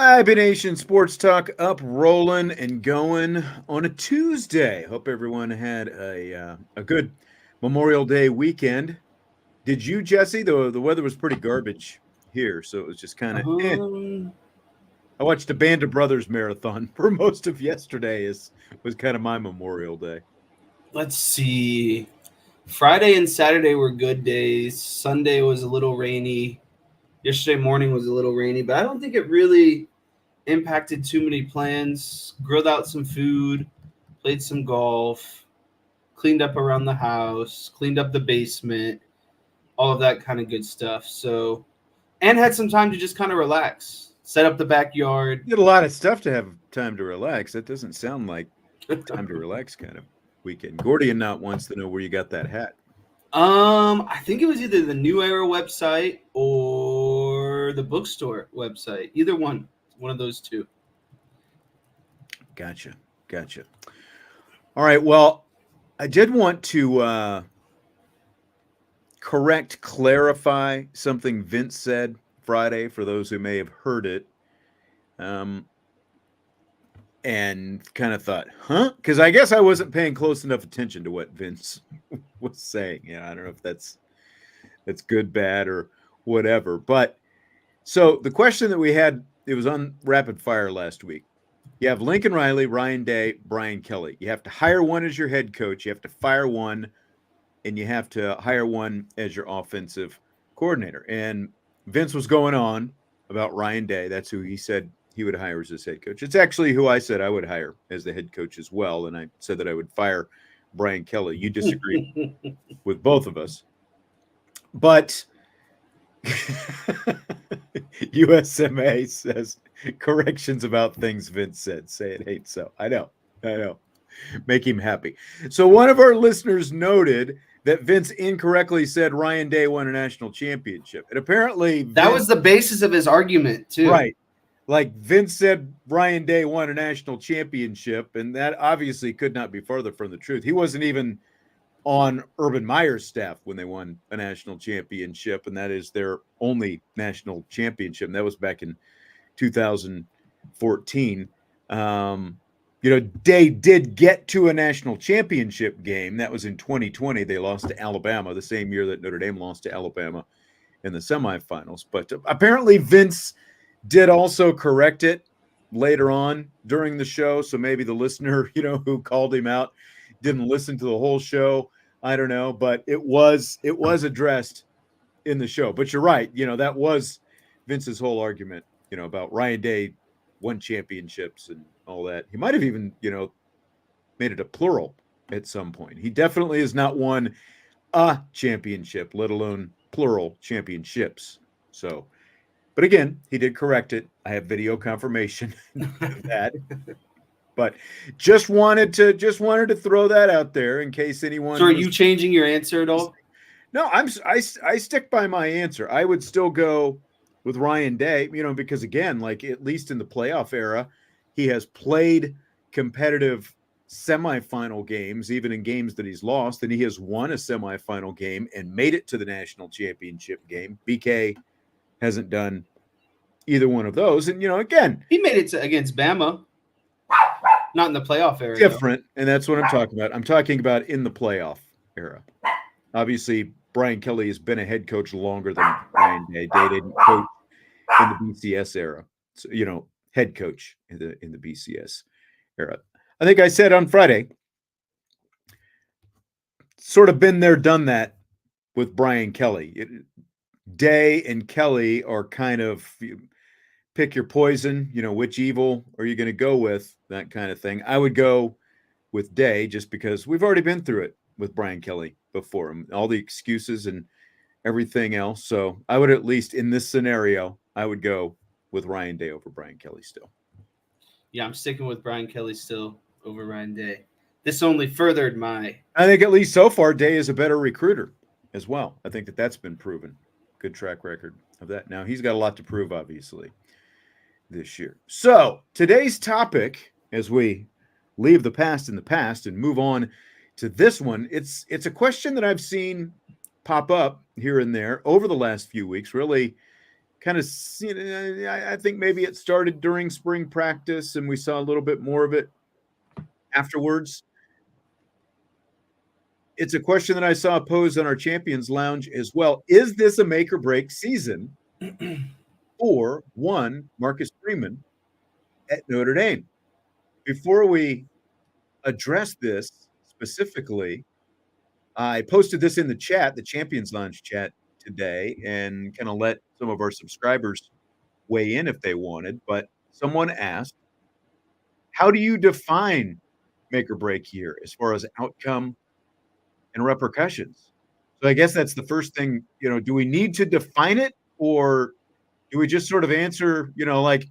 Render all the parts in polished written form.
IB Nation Sports Talk up, rolling and going on a Tuesday. Hope everyone had a good Memorial Day weekend. Did you, Jesse? The weather was pretty garbage here, so it was just kind of. I watched a Band of Brothers marathon for most of yesterday. Was kind of my Memorial Day. Let's see. Friday and Saturday were good days. Sunday was a little rainy. Yesterday morning was a little rainy, but I don't think it really impacted too many plans. Grilled out some food, played some golf, cleaned up around the house, cleaned up the basement, all of that kind of good stuff. So, and had some time to just kind of relax, set up the backyard. You had a lot of stuff to have time to relax. That doesn't sound like time to relax kind of weekend. Gordian not wants to know where you got that hat. I think it was either the New Era website or the bookstore website. Either one of those two. Gotcha. All right. Well, I did want to clarify something Vince said Friday for those who may have heard it. And kind of thought, huh? Because I guess I wasn't paying close enough attention to what Vince was saying. I don't know if that's good, bad, or whatever. But so the question that we had, it was on Rapid Fire last week. You have Lincoln Riley, Ryan Day, Brian Kelly. You have to hire one as your head coach. You have to fire one, and you have to hire one as your offensive coordinator. And Vince was going on about Ryan Day. That's who he said he would hire as his head coach. It's actually who I said I would hire as the head coach as well. And I said that I would fire Brian Kelly. You disagreed with both of us. But USMA says corrections about things Vince said. Say it ain't so. I know. Make him happy. So one of our listeners noted that Vince incorrectly said Ryan Day won a national championship. And apparently that was the basis of his argument too. Right. Like Vince said Ryan Day won a national championship, and that obviously could not be further from the truth. He wasn't even on Urban Meyer's staff when they won a national championship, and that is their only national championship. And that was back in 2014. Day did get to a national championship game. That was in 2020. They lost to Alabama the same year that Notre Dame lost to Alabama in the semifinals. But apparently Vince did also correct it later on during the show. So maybe the listener, who called him out didn't listen to the whole show. I don't know, but it was addressed in the show. But you're right. That was Vince's whole argument, about Ryan Day won championships and all that. He might have even, made it a plural at some point. He definitely has not won a championship, let alone plural championships. So, but again, he did correct it. I have video confirmation of that. But just wanted to throw that out there in case anyone. So are you changing your answer at all? No, I stick by my answer. I would still go with Ryan Day, because again, like at least in the playoff era, he has played competitive semifinal games, even in games that he's lost, and he has won a semifinal game and made it to the national championship game. BK hasn't done either one of those. And, again, he made it against Bama, not in the playoff era. Different. And that's what I'm talking about. I'm talking about in the playoff era. Obviously, Brian Kelly has been a head coach longer than Ryan Day. Day didn't coach in the BCS era. So, head coach in the BCS era. I think I said on Friday, sort of been there, done that with Brian Kelly. Day and Kelly are kind of pick your poison, which evil are you going to go with, that kind of thing. I would go with Day just because we've already been through it with Brian Kelly before him, all the excuses and everything else. So I would, at least in this scenario, I would go with Ryan Day over Brian Kelly still. Yeah, I'm sticking with Brian Kelly still over Ryan Day. This only furthered my... I think at least so far, Day is a better recruiter as well. I think that's been proven. Good track record of that. Now, he's got a lot to prove, obviously, this year. So today's topic, as we leave the past in the past and move on to this one, it's a question that I've seen pop up here and there over the last few weeks, really kind of, I think maybe it started during spring practice and we saw a little bit more of it afterwards. It's a question that I saw posed on our Champions Lounge as well. Is this a make or break season for one Marcus Freeman at Notre Dame? Before we address this specifically, I posted this in the chat, the Champions Lounge chat today, and kind of let some of our subscribers weigh in if they wanted. But someone asked, how do you define make or break year as far as outcome and repercussions? So I guess that's the first thing, do we need to define it, or do we just sort of answer, like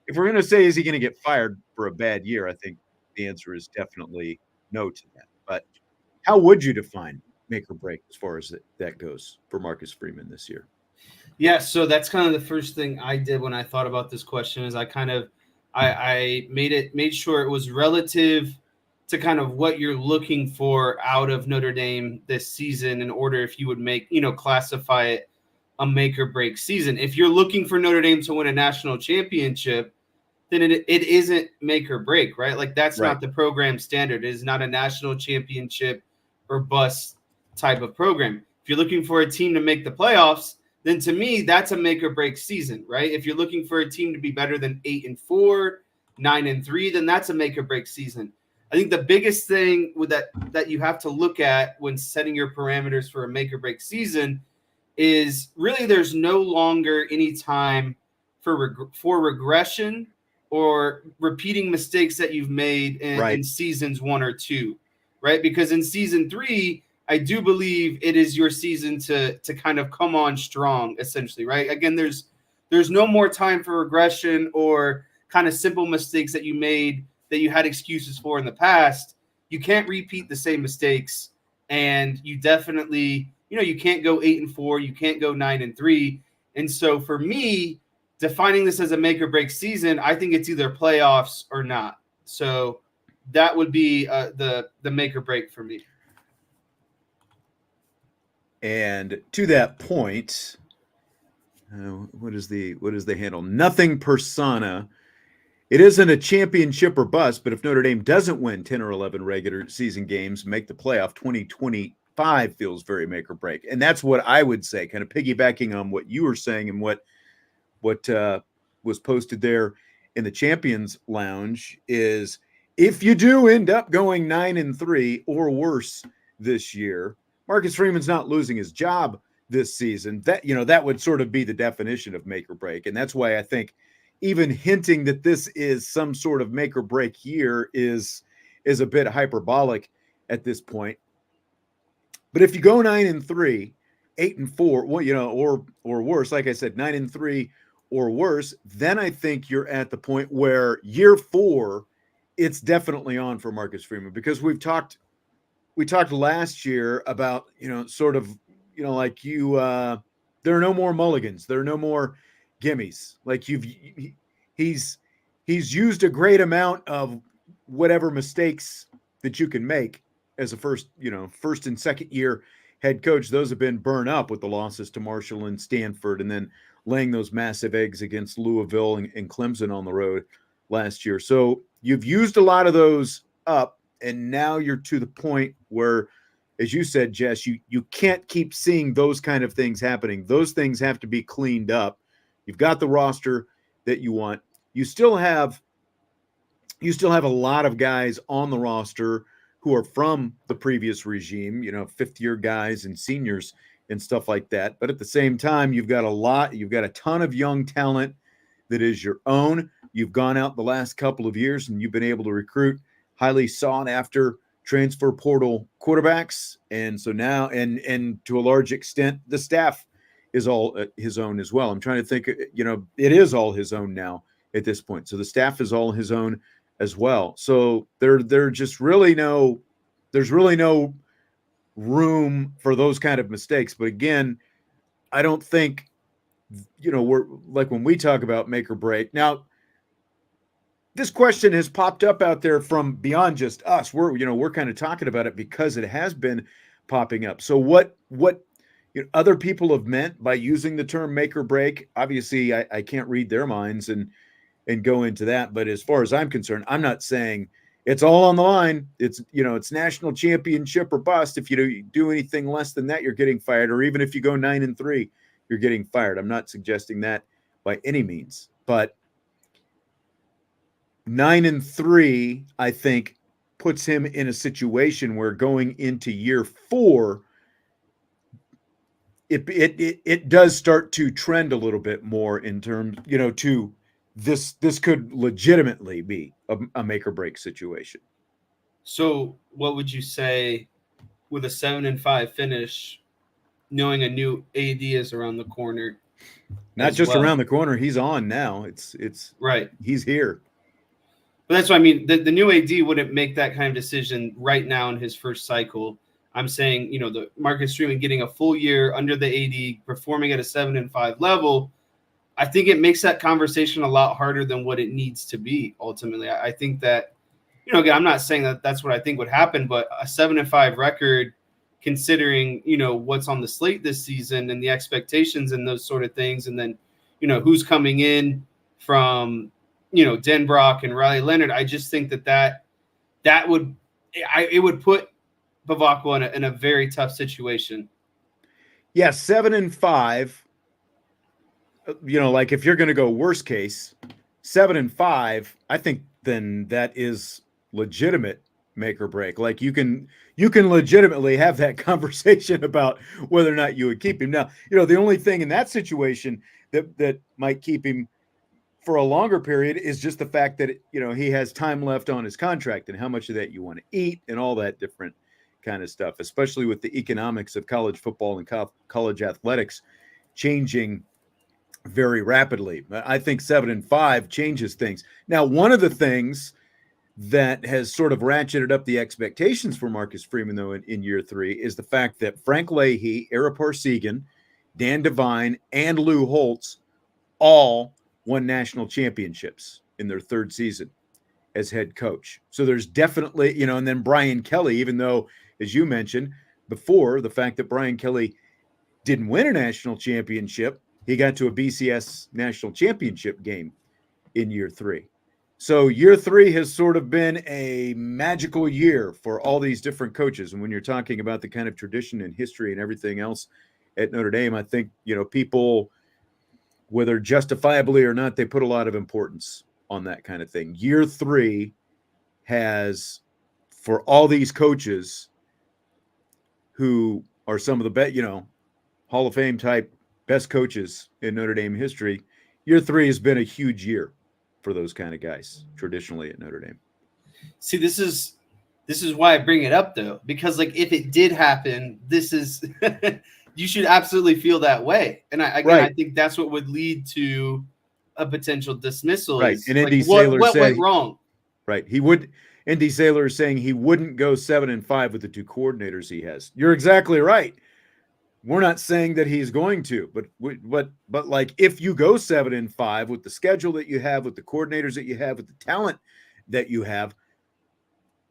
if we're going to say, is he going to get fired for a bad year? I think the answer is definitely no to that. But how would you define make or break as far as that goes for Marcus Freeman this year? Yeah, so that's kind of the first thing I did when I thought about this question is I made sure it was relative to kind of what you're looking for out of Notre Dame this season in order if you would classify it a make or break season. If you're looking for Notre Dame to win a national championship, then it isn't make or break, right? Like that's Right. not the program standard. It is not a national championship or bust type of program. If you're looking for a team to make the playoffs, then to me, that's a make or break season, right? If you're looking for a team to be better than 8-4, 9-3, then that's a make or break season. I think the biggest thing with that you have to look at when setting your parameters for a make or break season is really there's no longer any time for regression or repeating mistakes that you've made in seasons 1 or 2, right? Because in season 3, I do believe it is your season to kind of come on strong, essentially, right? Again, there's no more time for regression or kind of simple mistakes that you made that you had excuses for in the past. You can't repeat the same mistakes, and you definitely, you can't go 8-4, you can't go 9-3. And so for me, defining this as a make or break season, I think it's either playoffs or not. So that would be the make or break for me. And to that point, what is the handle? Nothing persona. It isn't a championship or bust, but if Notre Dame doesn't win 10 or 11 regular season games, make the playoff, 2025 feels very make or break. And that's what I would say, kind of piggybacking on what you were saying and what was posted there in the Champions Lounge is if you do end up going 9-3 or worse this year, Marcus Freeman's not losing his job this season. That would sort of be the definition of make or break. And that's why I think even hinting that this is some sort of make or break year is a bit hyperbolic at this point. But if you go 9-3, 8-4, well, or worse, like I said, 9-3 or worse, then I think you're at the point where year 4, it's definitely on for Marcus Freeman, because we talked last year about, sort of, like there are no more mulligans. There are no more gimmies. Like he's used a great amount of whatever mistakes that you can make as a first and second year head coach. Those have been burned up with the losses to Marshall and Stanford, and then laying those massive eggs against Louisville and Clemson on the road last year. So you've used a lot of those up, and now you're to the point where, as you said, Jess, you can't keep seeing those kind of things happening. Those things have to be cleaned up. You've got the roster that you want. You still have a lot of guys on the roster who are from the previous regime, fifth-year guys and seniors and stuff like that. But at the same time, you've got a ton of young talent that is your own. You've gone out the last couple of years and you've been able to recruit highly sought after transfer portal quarterbacks. And so now, and to a large extent, the staff is all his own as well. I'm trying to think, it is all his own now at this point. So the staff is all his own as well. So there's really no room for those kind of mistakes. But again, I don't think, we're like when we talk about make or break. Now, this question has popped up out there from beyond just us. We're kind of talking about it because it has been popping up. So what other people have meant by using the term make or break. Obviously, I can't read their minds and go into that. But as far as I'm concerned, I'm not saying it's all on the line. It's it's national championship or bust. If you do anything less than that, you're getting fired. Or even if you go 9-3, you're getting fired. I'm not suggesting that by any means. But 9-3, I think, puts him in a situation where going into year 4, it does start to trend a little bit more in terms, to this could legitimately be a make or break situation. So what would you say with a 7-5 finish, knowing a new AD is around the corner? Not just around the corner, he's on now. It's right. He's here. But that's what I mean. The new AD wouldn't make that kind of decision right now in his first cycle. I'm saying, the Marcus Freeman getting a full year under the AD, performing at a 7-5 level, I think it makes that conversation a lot harder than what it needs to be. Ultimately, I think that, again, I'm not saying that that's what I think would happen, but a 7-5 record, considering, what's on the slate this season and the expectations and those sort of things. And then, who's coming in from, Denbrock and Riley Leonard. I just think that would put Bavacqua in a very tough situation. Yeah, 7-5. Like if you're going to go worst case, 7-5, I think then that is legitimate make or break. Like you can legitimately have that conversation about whether or not you would keep him. Now, the only thing in that situation that might keep him for a longer period is just the fact that he has time left on his contract and how much of that you want to eat and all that different kind of stuff, especially with the economics of college football and college athletics changing very rapidly. I think 7-5 changes things. Now, one of the things that has sort of ratcheted up the expectations for Marcus Freeman, though, in year 3 is the fact that Frank Leahy, Ara Parseghian, Dan Devine, and Lou Holtz all won national championships in their 3rd season as head coach. So there's definitely, and then Brian Kelly, even though, as you mentioned before, the fact that Brian Kelly didn't win a national championship, he got to a BCS national championship game in year 3. So year 3 has sort of been a magical year for all these different coaches. And when you're talking about the kind of tradition and history and everything else at Notre Dame, I think, people, whether justifiably or not, they put a lot of importance on that kind of thing. Year 3 has, for all these coaches who are some of the best, Hall of Fame type best coaches in Notre Dame history, year 3 has been a huge year for those kind of guys traditionally at Notre Dame. See, this is why I bring it up, though, because if it did happen, this is you should absolutely feel that way. And I think that's what would lead to a potential dismissal. Right. And Indy Saylor what went wrong? Right. Indy Saylor is saying he wouldn't go 7-5 with the 2 coordinators he has. You're exactly right. We're not saying that he's going to, but like if you go 7-5 with the schedule that you have, with the coordinators that you have, with the talent that you have,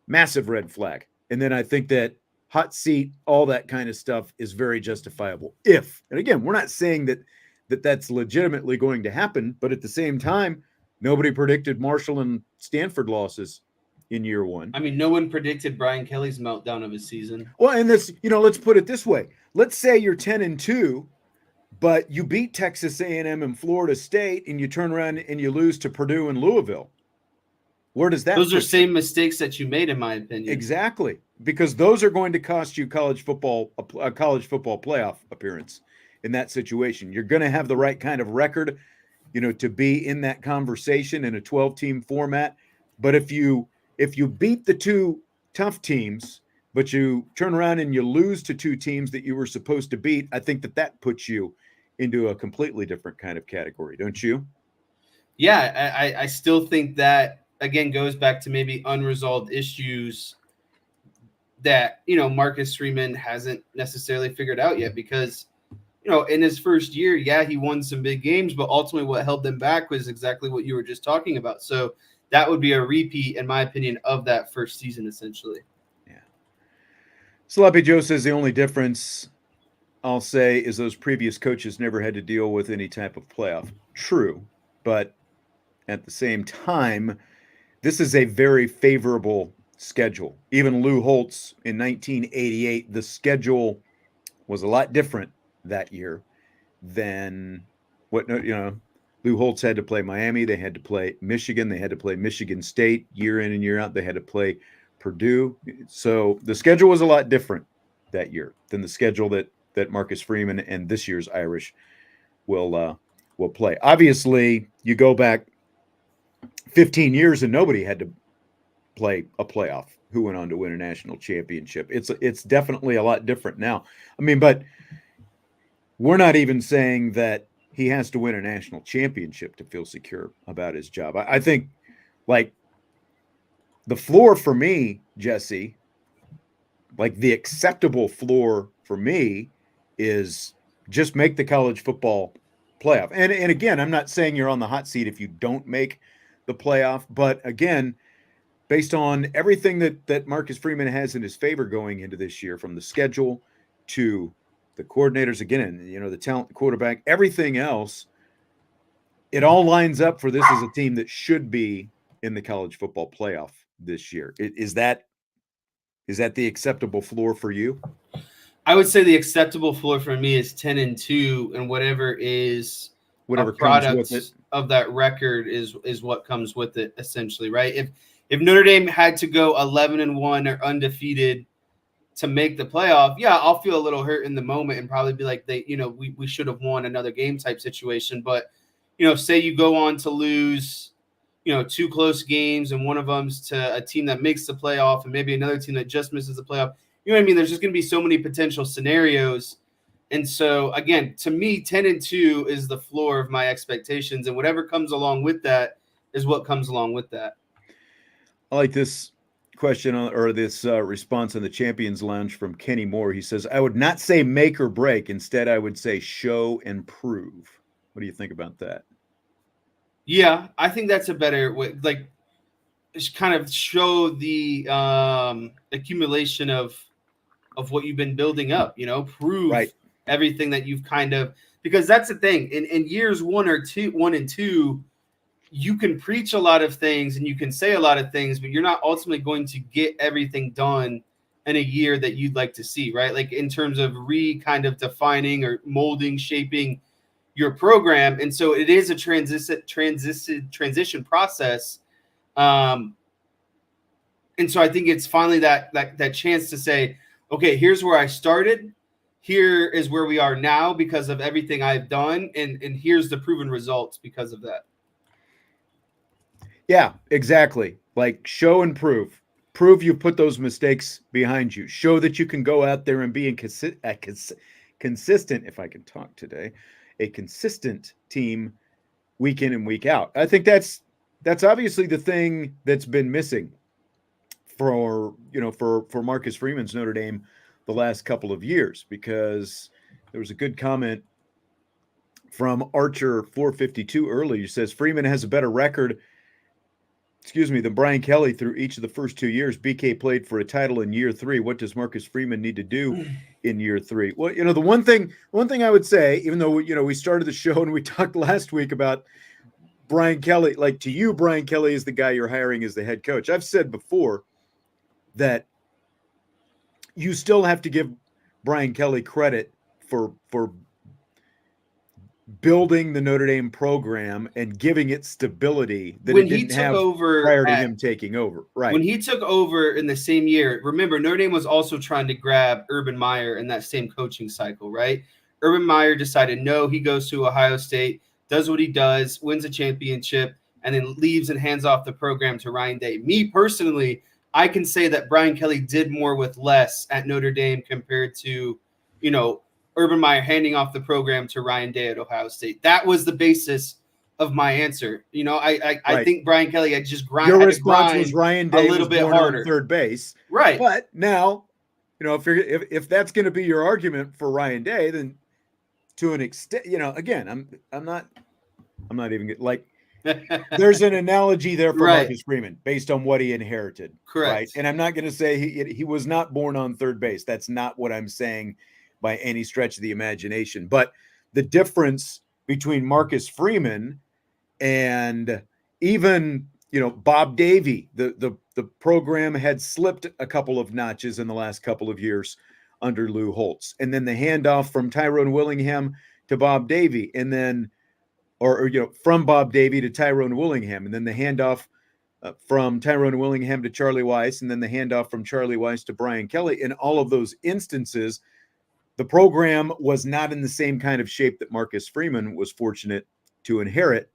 massive red flag. And then I think that hot seat, all that kind of stuff is very justifiable. And again, we're not saying that's legitimately going to happen, but at the same time, nobody predicted Marshall and Stanford losses in year 1. I mean, no one predicted Brian Kelly's meltdown of his season. Well, and this, let's put it this way. Let's say you're 10-2, but you beat Texas A&M and Florida State, and you turn around and you lose to Purdue and Louisville. Where does that? Those are same mistakes that you made, in my opinion. Exactly, because those are going to cost you a college football playoff appearance in that situation. You're going to have the right kind of record, to be in that conversation in a 12-team format. But if you beat the 2 tough teams, but you turn around and you lose to 2 teams that you were supposed to beat, I think that puts you into a completely different kind of category, don't you? Yeah, I still think that, again, goes back to maybe unresolved issues that, Marcus Freeman hasn't necessarily figured out yet, because, in his first year, yeah, he won some big games, but ultimately what held them back was exactly what you were just talking about. So that would be a repeat, in my opinion, of that first season, essentially. Yeah. Sloppy Joe says the only difference I'll say is those previous coaches never had to deal with any type of playoff. True, but at the same time, this is a very favorable schedule. Even Lou Holtz in 1988, the schedule was a lot different that year than what Lou Holtz had to play Miami, they had to play Michigan, they had to play Michigan State year in and year out, they had to play Purdue. So the schedule was a lot different that year than the schedule that Marcus Freeman and this year's Irish will play. Obviously, you go back 15 years and nobody had to play a playoff who went on to win a national championship. It's definitely a lot different now. I mean, but we're not even saying that he has to win a national championship to feel secure about his job. I think, like, the floor for me, Jesse, like the acceptable floor for me is just make the college football playoff. And again, I'm not saying you're on the hot seat if you don't make the playoff, but again, based on everything that Marcus Freeman has in his favor going into this year, from the schedule to the coordinators, again, the talent, the quarterback, everything else, it all lines up for this as a team that should be in the college football playoff this year. Is that the acceptable floor for you? I would say the acceptable floor for me is 10-2, and whatever comes with it of that record is what comes with it, essentially, right? If Notre Dame had to go 11-1 or undefeated to make the playoff, yeah, I'll feel a little hurt in the moment and probably be like, we should have won another game type situation. But say you go on to lose, 2 close games, and one of them's to a team that makes the playoff, and maybe another team that just misses the playoff. You know what I mean? There's just going to be so many potential scenarios. And so, again, to me, 10-2 is the floor of my expectations, and whatever comes along with that is what comes along with that. I like this question or this response in the Champions Lounge from Kenny Moore. He says, I would not say make or break. Instead, I would say show and prove. What do you think about that? Yeah, I think that's a better way. Like, just kind of show the accumulation of what you've been building up, prove right. everything that you've because that's the thing. In years 1 and 2, you can preach a lot of things and you can say a lot of things, but you're not ultimately going to get everything done in a year that you'd like to see, right? Like in terms of kind of defining or molding, shaping your program. And so it is a transition process. And so I think it's finally that chance to say, okay, here's where I started. Here is where we are now because of everything I've done. And here's the proven results because of that. Yeah, exactly. Like show and prove. Prove you put those mistakes behind you. Show that you can go out there and be consistent, if I can talk today, a consistent team week in and week out. I think that's obviously the thing that's been missing for Marcus Freeman's Notre Dame the last couple of years, because there was a good comment from Archer 452 earlier. He says Freeman has a better record than Brian Kelly through each of the first 2 years. BK played for a title in year 3. What does Marcus Freeman need to do in year 3? Well, the one thing I would say, even though we started the show and we talked last week about Brian Kelly, like to you, Brian Kelly is the guy you're hiring as the head coach. I've said before that you still have to give Brian Kelly credit for building the Notre Dame program and giving it stability that it didn't have prior to him taking over. Right. When he took over in the same year, remember, Notre Dame was also trying to grab Urban Meyer in that same coaching cycle, right? Urban Meyer decided, no, he goes to Ohio State, does what he does, wins a championship, and then leaves and hands off the program to Ryan Day. Me personally, I can say that Brian Kelly did more with less at Notre Dame compared to, Urban Meyer handing off the program to Ryan Day at Ohio State. That was the basis of my answer. I think Brian Kelly had just grinded. Your response was Ryan Day a little bit harder on third base, right? But now, if that's going to be your argument for Ryan Day, then to an extent, again, I'm not even like. There's an analogy there for right. Marcus Freeman based on what he inherited. Correct. Right? And I'm not going to say he was not born on third base. That's not what I'm saying. by any stretch of the imagination. But the difference between Marcus Freeman and even, Bob Davie, the program had slipped a couple of notches in the last couple of years under Lou Holtz. And then the handoff from Tyrone Willingham to Bob Davie, and then, or from Bob Davie to Tyrone Willingham, and then the handoff from Tyrone Willingham to Charlie Weiss, and then the handoff from Charlie Weiss to Brian Kelly. In all of those instances, the program was not in the same kind of shape that Marcus Freeman was fortunate to inherit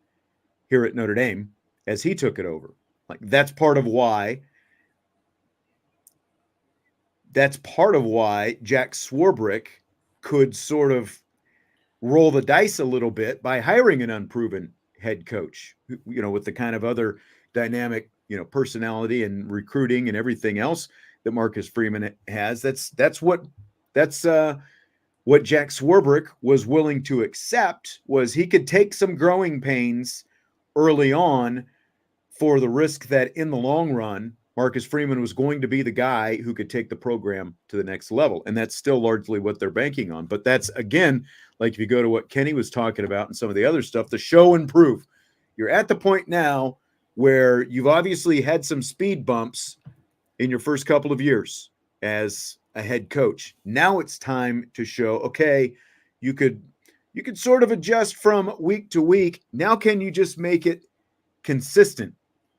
here at Notre Dame as he took it over. Like, that's part of why Jack Swarbrick could sort of roll the dice a little bit by hiring an unproven head coach, with the kind of other dynamic, personality and recruiting and everything else that Marcus Freeman has. That's what Jack Swarbrick was willing to accept, was he could take some growing pains early on for the risk that in the long run, Marcus Freeman was going to be the guy who could take the program to the next level. And that's still largely what they're banking on. But that's, again, like if you go to what Kenny was talking about and some of the other stuff, the show and prove. You're at the point now where you've obviously had some speed bumps in your first couple of years as a head coach. Now it's time to show, okay, you could sort of adjust from week to week. Now can you just make it consistent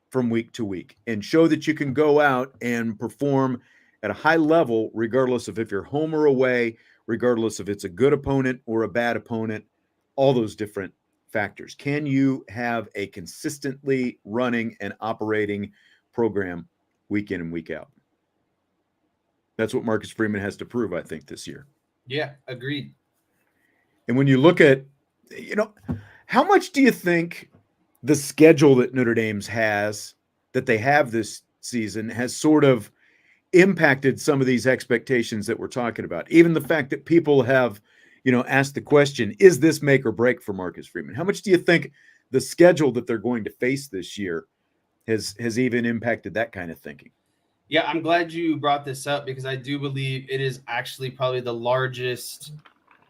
from week to week and show that you can go out and perform at a high level, regardless of if you're home or away, regardless if it's a good opponent or a bad opponent, all those different factors. Can you have a consistently running and operating program week in and week out? That's what Marcus Freeman has to prove, I think, this year. Yeah, agreed. And when you look at, how much do you think the schedule that Notre Dame's that they have this season has sort of impacted some of these expectations that we're talking about? Even the fact that people have, asked the question, is this make or break for Marcus Freeman? How much do you think the schedule that they're going to face this year has even impacted that kind of thinking? Yeah, I'm glad you brought this up because I do believe it is actually probably the largest,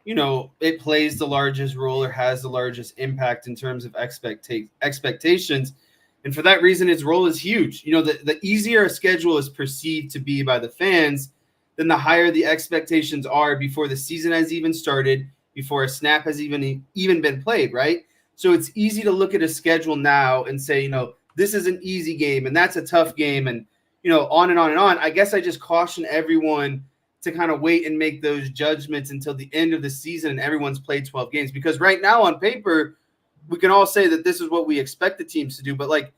it plays the largest role or has the largest impact in terms of expectations. And for that reason, its role is huge. The easier a schedule is perceived to be by the fans, then the higher the expectations are before the season has even started, before a snap has even been played, right? So it's easy to look at a schedule now and say, this is an easy game and that's a tough game, and on and on and on. I guess I just caution everyone to kind of wait and make those judgments until the end of the season and everyone's played 12 games. Because right now on paper, we can all say that this is what we expect the teams to do. But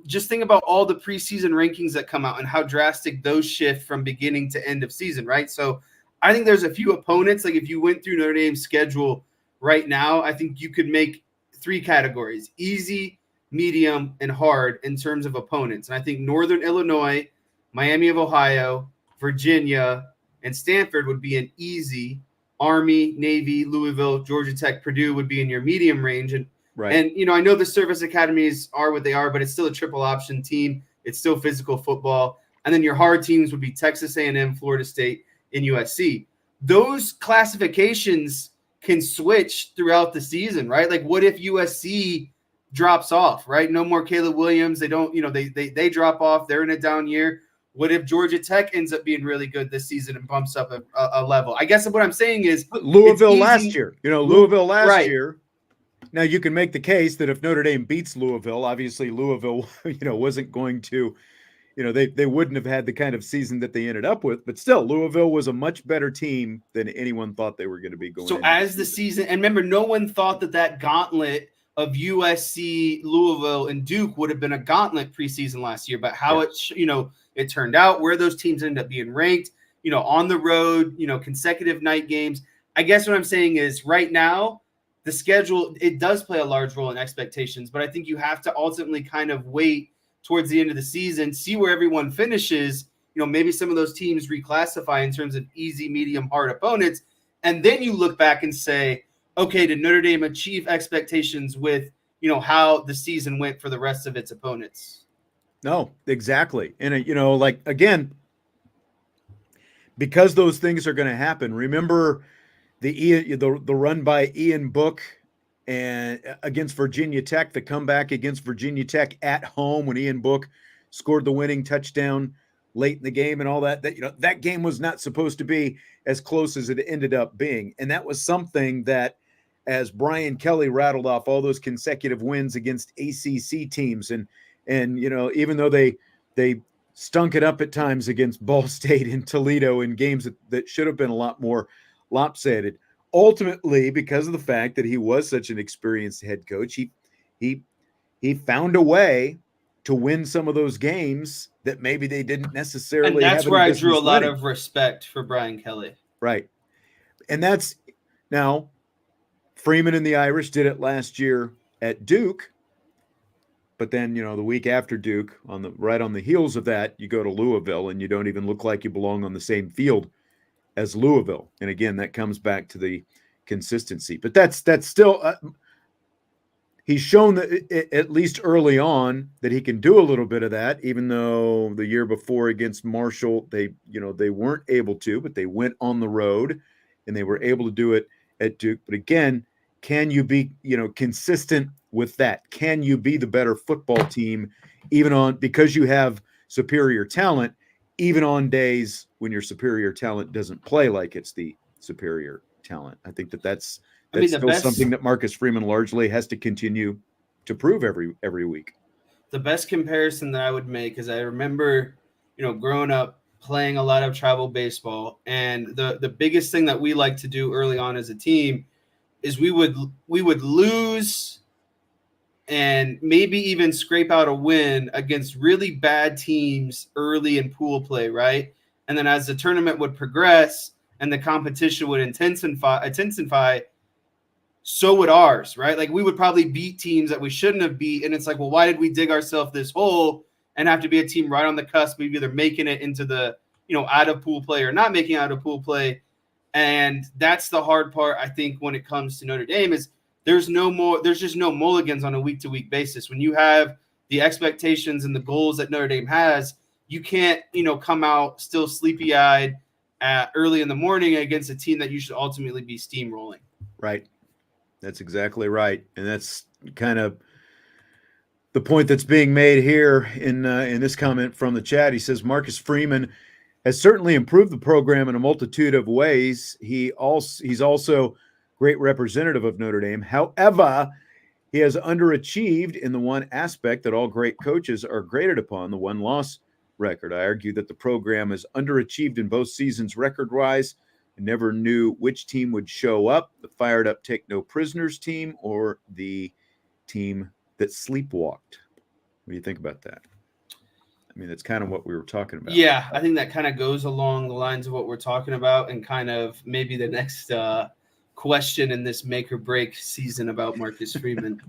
just think about all the preseason rankings that come out and how drastic those shift from beginning to end of season, right? So I think there's a few opponents. Like if you went through Notre Dame's schedule right now, I think you could make 3 categories: easy, medium, and hard in terms of opponents. And I think Northern Illinois, Miami of Ohio, Virginia, and Stanford would be an easy. Army, Navy, Louisville, Georgia Tech, Purdue would be in your medium range. And right. And I know the service academies are what they are, but it's still a triple option team. It's still physical football. And then your hard teams would be Texas A&M, Florida State, and USC. Those classifications can switch throughout the season, right? Like what if USC drops off, right? No more Caleb Williams. They don't, they drop off. They're in a down year. What if Georgia Tech ends up being really good this season and bumps up a level? I guess what I'm saying is Louisville last year. Louisville last right. year. Now you can make the case that if Notre Dame beats Louisville, obviously Louisville, wasn't going to, they wouldn't have had the kind of season that they ended up with. But still, Louisville was a much better team than anyone thought they were going to be going. So as the season, and remember, no one thought that gauntlet of USC, Louisville, and Duke would have been a gauntlet preseason last year. But how it turned out, where those teams ended up being ranked, on the road, consecutive night games. I guess what I'm saying is right now, the schedule, it does play a large role in expectations, but I think you have to ultimately kind of wait towards the end of the season, see where everyone finishes. Maybe some of those teams reclassify in terms of easy, medium, hard opponents. And then you look back and say, okay, did Notre Dame achieve expectations with, how the season went for the rest of its opponents? No, exactly. And, again, because those things are going to happen. Remember the run by Ian Book and against Virginia Tech, the comeback against Virginia Tech at home when Ian Book scored the winning touchdown late in the game and all that. That game was not supposed to be as close as it ended up being. And that was something that, as Brian Kelly rattled off all those consecutive wins against ACC teams, and even though they stunk it up at times against Ball State and Toledo in games that should have been a lot more lopsided, ultimately, because of the fact that he was such an experienced head coach, he found a way to win some of those games that maybe they didn't necessarily. And that's have where I drew a lot of respect for Brian Kelly. Right. And that's now Freeman and the Irish did it last year at Duke. But then, the week after Duke, right on the heels of that, you go to Louisville and you don't even look like you belong on the same field as Louisville. And again, that comes back to the consistency. But that's still he's shown that at least early on that he can do a little bit of that, even though the year before against Marshall, they weren't able to, but they went on the road and they were able to do it at Duke. But again, can you be, consistent with that? Can you be the better football team because you have superior talent, even on days when your superior talent doesn't play like it's the superior talent? I think that's still something that Marcus Freeman largely has to continue to prove every week. The best comparison that I would make is I remember, growing up playing a lot of travel baseball, and the biggest thing that we like to do early on as a team is we would lose and maybe even scrape out a win against really bad teams early in pool play, right? And then as the tournament would progress and the competition would intensify, so would ours, right? Like we would probably beat teams that we shouldn't have beat. And it's like, well, why did we dig ourselves this hole and have to be a team right on the cusp of either making it into the, out of pool play or not making out of pool play? And that's the hard part, I think, when it comes to Notre Dame is there's just no mulligans on a week-to-week basis. When you have the expectations and the goals that Notre Dame has, you can't, come out still sleepy-eyed early in the morning against a team that you should ultimately be steamrolling. Right. That's exactly right. And that's kind of the point that's being made here in this comment from the chat. He says, Marcus Freeman has certainly improved the program in a multitude of ways. He's also great representative of Notre Dame. However, he has underachieved in the one aspect that all great coaches are graded upon, the one-loss record. I argue that the program has underachieved in both seasons record-wise. I never knew which team would show up, the fired-up take-no-prisoners team or the team that sleepwalked. What do you think about that? I mean, that's kind of what we were talking about. Yeah, I think that kind of goes along the lines of what we're talking about and kind of maybe the next question in this make or break season about Marcus Freeman.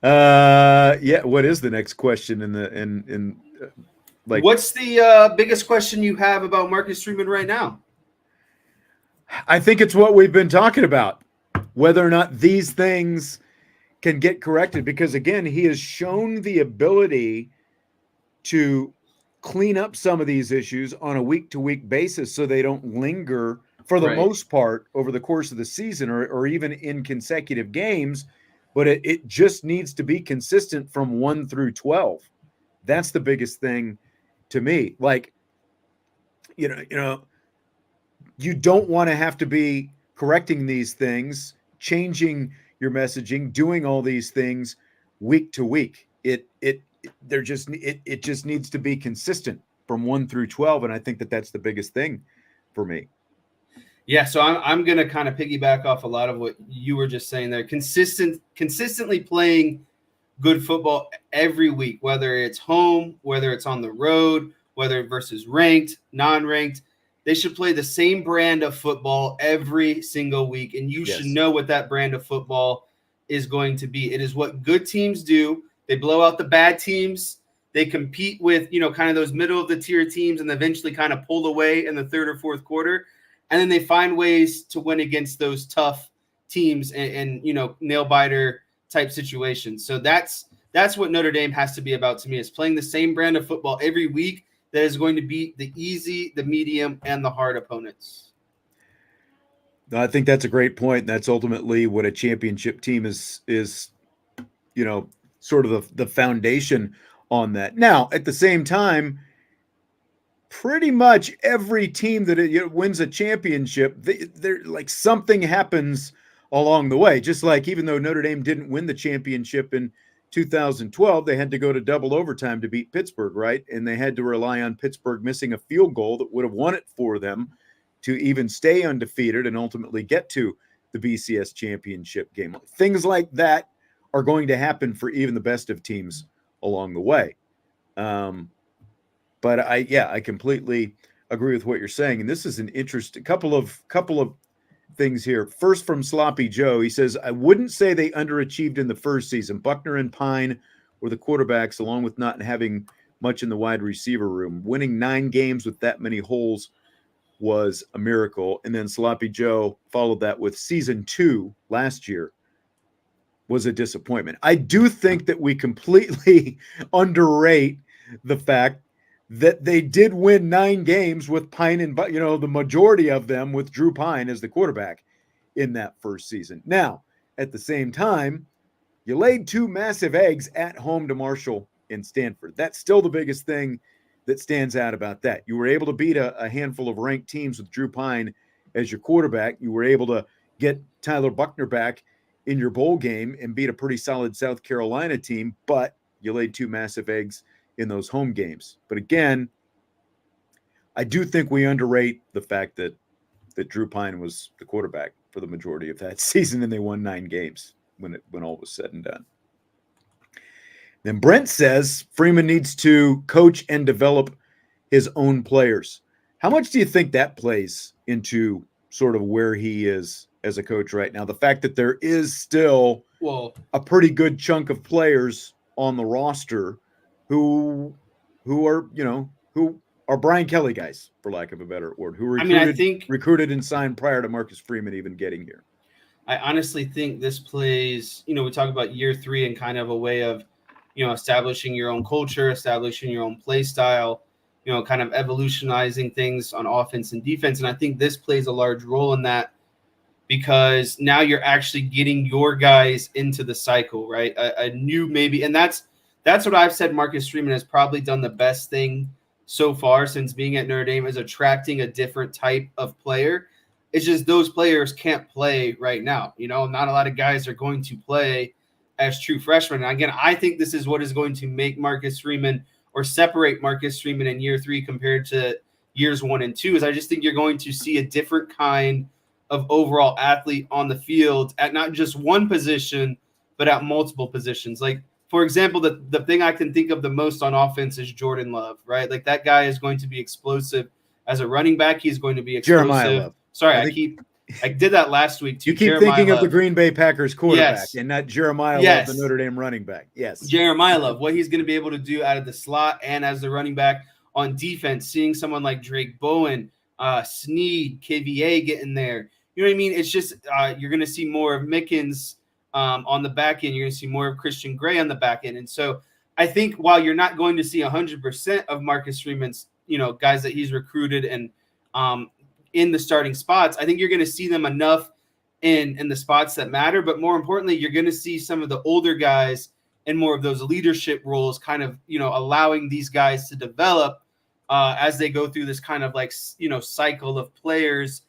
Yeah. What is the next question what's the biggest question you have about Marcus Freeman right now? I think it's what we've been talking about, whether or not these things can get corrected, because again, he has shown the ability to clean up some of these issues on a week-to-week basis so they don't linger for the most part over the course of the season or even in consecutive games, but it just needs to be consistent from 1 through 12. That's the biggest thing to me. Like, you don't want to have to be correcting these things, changing your messaging, doing all these things week to week. It just needs to be consistent from 1 through 12. And I think that's the biggest thing for me. Yeah, so I'm going to kind of piggyback off a lot of what you were just saying there. Consistently playing good football every week, whether it's home, whether it's on the road, whether versus ranked, non-ranked. They should play the same brand of football every single week, and you should know what that brand of football is going to be. It is what good teams do. They blow out the bad teams. They compete with, kind of those middle-of-the-tier teams and eventually kind of pull away in the third or fourth quarter. And then they find ways to win against those tough teams and nail-biter type situations. So that's what Notre Dame has to be about to me, is playing the same brand of football every week that is going to beat the easy, the medium, and the hard opponents. I think that's a great point. That's ultimately what a championship team is, sort of the foundation on that. Now, at the same time, pretty much every team that wins a championship, they're like something happens along the way. Just like even though Notre Dame didn't win the championship in 2012, they had to go to double overtime to beat Pittsburgh, right? And they had to rely on Pittsburgh missing a field goal that would have won it for them to even stay undefeated and ultimately get to the BCS championship game. Things like that are going to happen for even the best of teams along the way. But I completely agree with what you're saying. And this is an interesting couple of things here. First, from Sloppy Joe, he says, I wouldn't say they underachieved in the first season. Buckner and Pine were the quarterbacks, along with not having much in the wide receiver room. Winning 9 games with that many holes was a miracle. And then Sloppy Joe followed that with season 2 last year was a disappointment. I do think that we completely underrate the fact that they did win 9 games with Pine and, the majority of them with Drew Pine as the quarterback in that first season. Now, at the same time, you laid 2 massive eggs at home to Marshall and Stanford. That's still the biggest thing that stands out about that. You were able to beat a handful of ranked teams with Drew Pine as your quarterback. You were able to get Tyler Buckner back in your bowl game and beat a pretty solid South Carolina team, but you laid 2 massive eggs in those home games. But again, I do think we underrate the fact that Drew Pine was the quarterback for the majority of that season, and they won 9 games when all was said and done. Then Brent says Freeman needs to coach and develop his own players. How much do you think that plays into sort of where he is as a coach right now? The fact that there is still a pretty good chunk of players on the roster who are Brian Kelly guys, for lack of a better word, who were recruited and signed prior to Marcus Freeman even getting here. I honestly think this plays, we talk about year 3 and kind of a way of, establishing your own culture, establishing your own play style, kind of evolutionizing things on offense and defense. And I think this plays a large role in that because now you're actually getting your guys into the cycle, right? A new maybe, and that's what I've said Marcus Freeman has probably done the best thing so far since being at Notre Dame, is attracting a different type of player. It's just those players can't play right now. Not a lot of guys are going to play as true freshmen. And again, I think this is what is going to make Marcus Freeman or separate Marcus Freeman in year 3 compared to years 1 and 2 is I just think you're going to see a different kind of overall athlete on the field at not just one position, but at multiple positions. Like, for example, the thing I can think of the most on offense is Jordan Love, right? Like that guy is going to be explosive as a running back. He's going to be explosive. Jeremiah Love. Sorry, I did that last week too. You keep Jeremiah thinking Love. of the Green Bay Packers quarterback and not Jeremiah Love, the Notre Dame running back. Yes. Jeremiah Love, what he's going to be able to do out of the slot and as the running back on defense, seeing someone like Drake Bowen, Sneed, KVA getting there. You know what I mean? It's just you're going to see more of Mickens on the back end. You're going to see more of Christian Gray on the back end. And so I think while you're not going to see 100% of Marcus Freeman's, guys that he's recruited and in the starting spots, I think you're going to see them enough in the spots that matter. But more importantly, you're going to see some of the older guys in more of those leadership roles, kind of, allowing these guys to develop as they go through this kind of like, cycle of players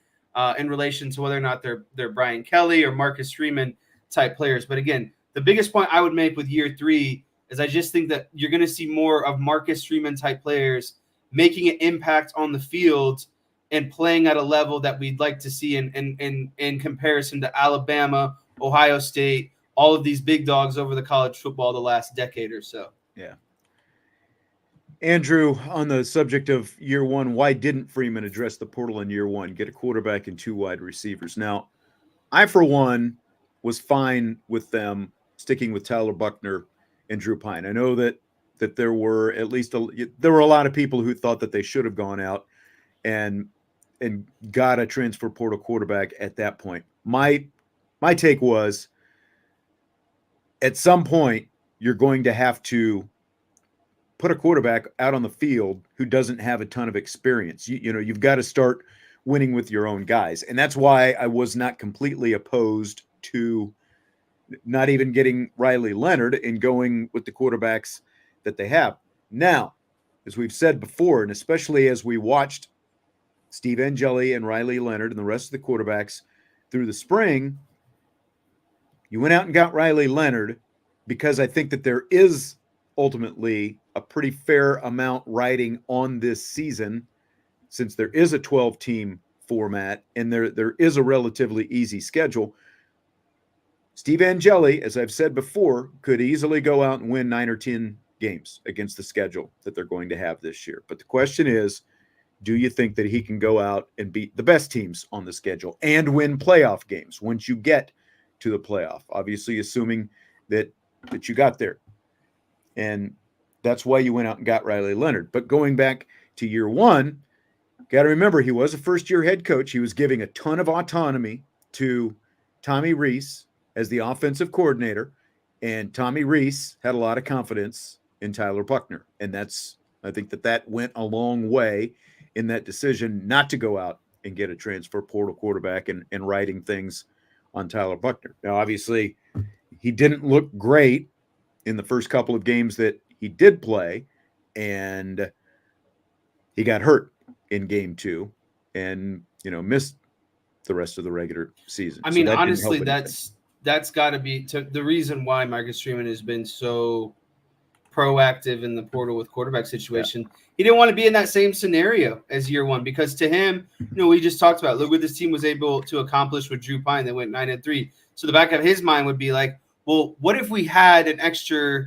in relation to whether or not they're Brian Kelly or Marcus Freeman type players. But again, the biggest point I would make with year 3 is I just think that you're going to see more of Marcus Freeman type players making an impact on the field and playing at a level that we'd like to see in comparison to Alabama, Ohio State, all of these big dogs over the college football the last decade or so. Yeah. Andrew, on the subject of year 1, why didn't Freeman address the portal in year 1, get a quarterback and 2 wide receivers? Now, I, for one, was fine with them sticking with Tyler Buckner and Drew Pine. I know that there were at least there were a lot of people who thought that they should have gone out and got a transfer portal quarterback at that point. My take was, at some point, you're going to have to put a quarterback out on the field who doesn't have a ton of experience. You've got to start winning with your own guys. And that's why I was not completely opposed to not even getting Riley Leonard and going with the quarterbacks that they have. Now, as we've said before, and especially as we watched Steve Angeli and Riley Leonard and the rest of the quarterbacks through the spring, you went out and got Riley Leonard because I think that there is ultimately a pretty fair amount riding on this season, since there is a 12-team format and there is a relatively easy schedule. Steve Angeli, as I've said before, could easily go out and win 9 or 10 games against the schedule that they're going to have this year. But the question is, do you think that he can go out and beat the best teams on the schedule and win playoff games once you get to the playoff? Obviously, assuming that you got there. And that's why you went out and got Riley Leonard. But going back to year one, got to remember, he was a first-year head coach. He was giving a ton of autonomy to Tommy Rees as the offensive coordinator, and Tommy Rees had a lot of confidence in Tyler Buckner. And I think that went a long way in that decision not to go out and get a transfer portal quarterback and writing things on Tyler Buckner. Now, obviously, he didn't look great in the first couple of games that he did play, and he got hurt in game 2 and, missed the rest of the regular season. I mean, honestly, that's got to be the reason why Marcus Freeman has been so proactive in the portal with quarterback situation. Yeah. He didn't want to be in that same scenario as year one, because to him, we just talked about, look what this team was able to accomplish with Drew Pine. They went 9-3. So the back of his mind would be like, well, what if we had an extra,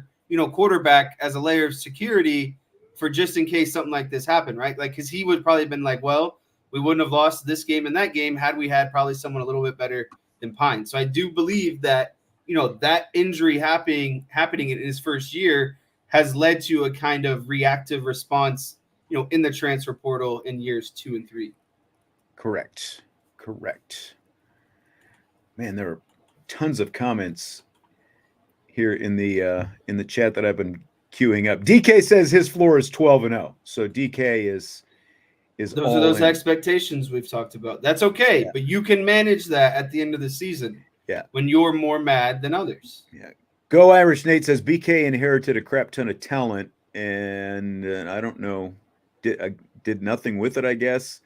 quarterback as a layer of security for just in case something like this happened, right? Like, because he would probably have been like, well, we wouldn't have lost this game and that game had we had probably someone a little bit better than Pine. So I do believe that, that injury happening in his first year has led to a kind of reactive response, in the transfer portal in years 2 and 3. Correct. Man, there are tons of comments here in the chat that I've been queuing up. DK says his floor is 12-0. So DK is those are those expectations we've talked about. That's okay, yeah. But you can manage that at the end of the season. Yeah. When you're more mad than others. Yeah. Go Irish Nate says BK inherited a crap ton of talent, and I don't know, did nothing with it, I guess.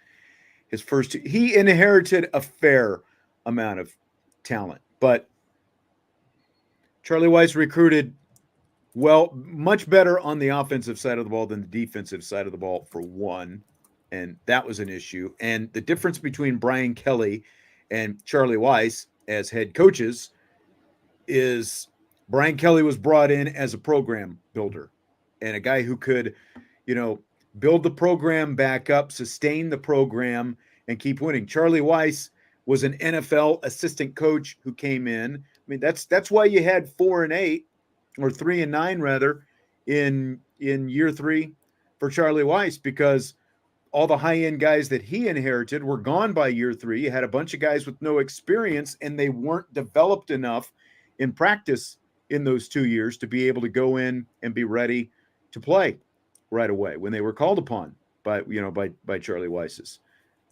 He inherited a fair amount of talent, but Charlie Weiss recruited much better on the offensive side of the ball than the defensive side of the ball, for one, and that was an issue. And the difference between Brian Kelly and Charlie Weiss as head coaches is Brian Kelly was brought in as a program builder and a guy who could, build the program back up, sustain the program, and keep winning. Charlie Weiss was an NFL assistant coach who came in. I mean, that's why you had 4-8 or 3-9 rather in year 3 for Charlie Weiss, because all the high-end guys that he inherited were gone by year 3. You had a bunch of guys with no experience, and they weren't developed enough in practice in those 2 years to be able to go in and be ready to play right away when they were called upon by Charlie Weiss's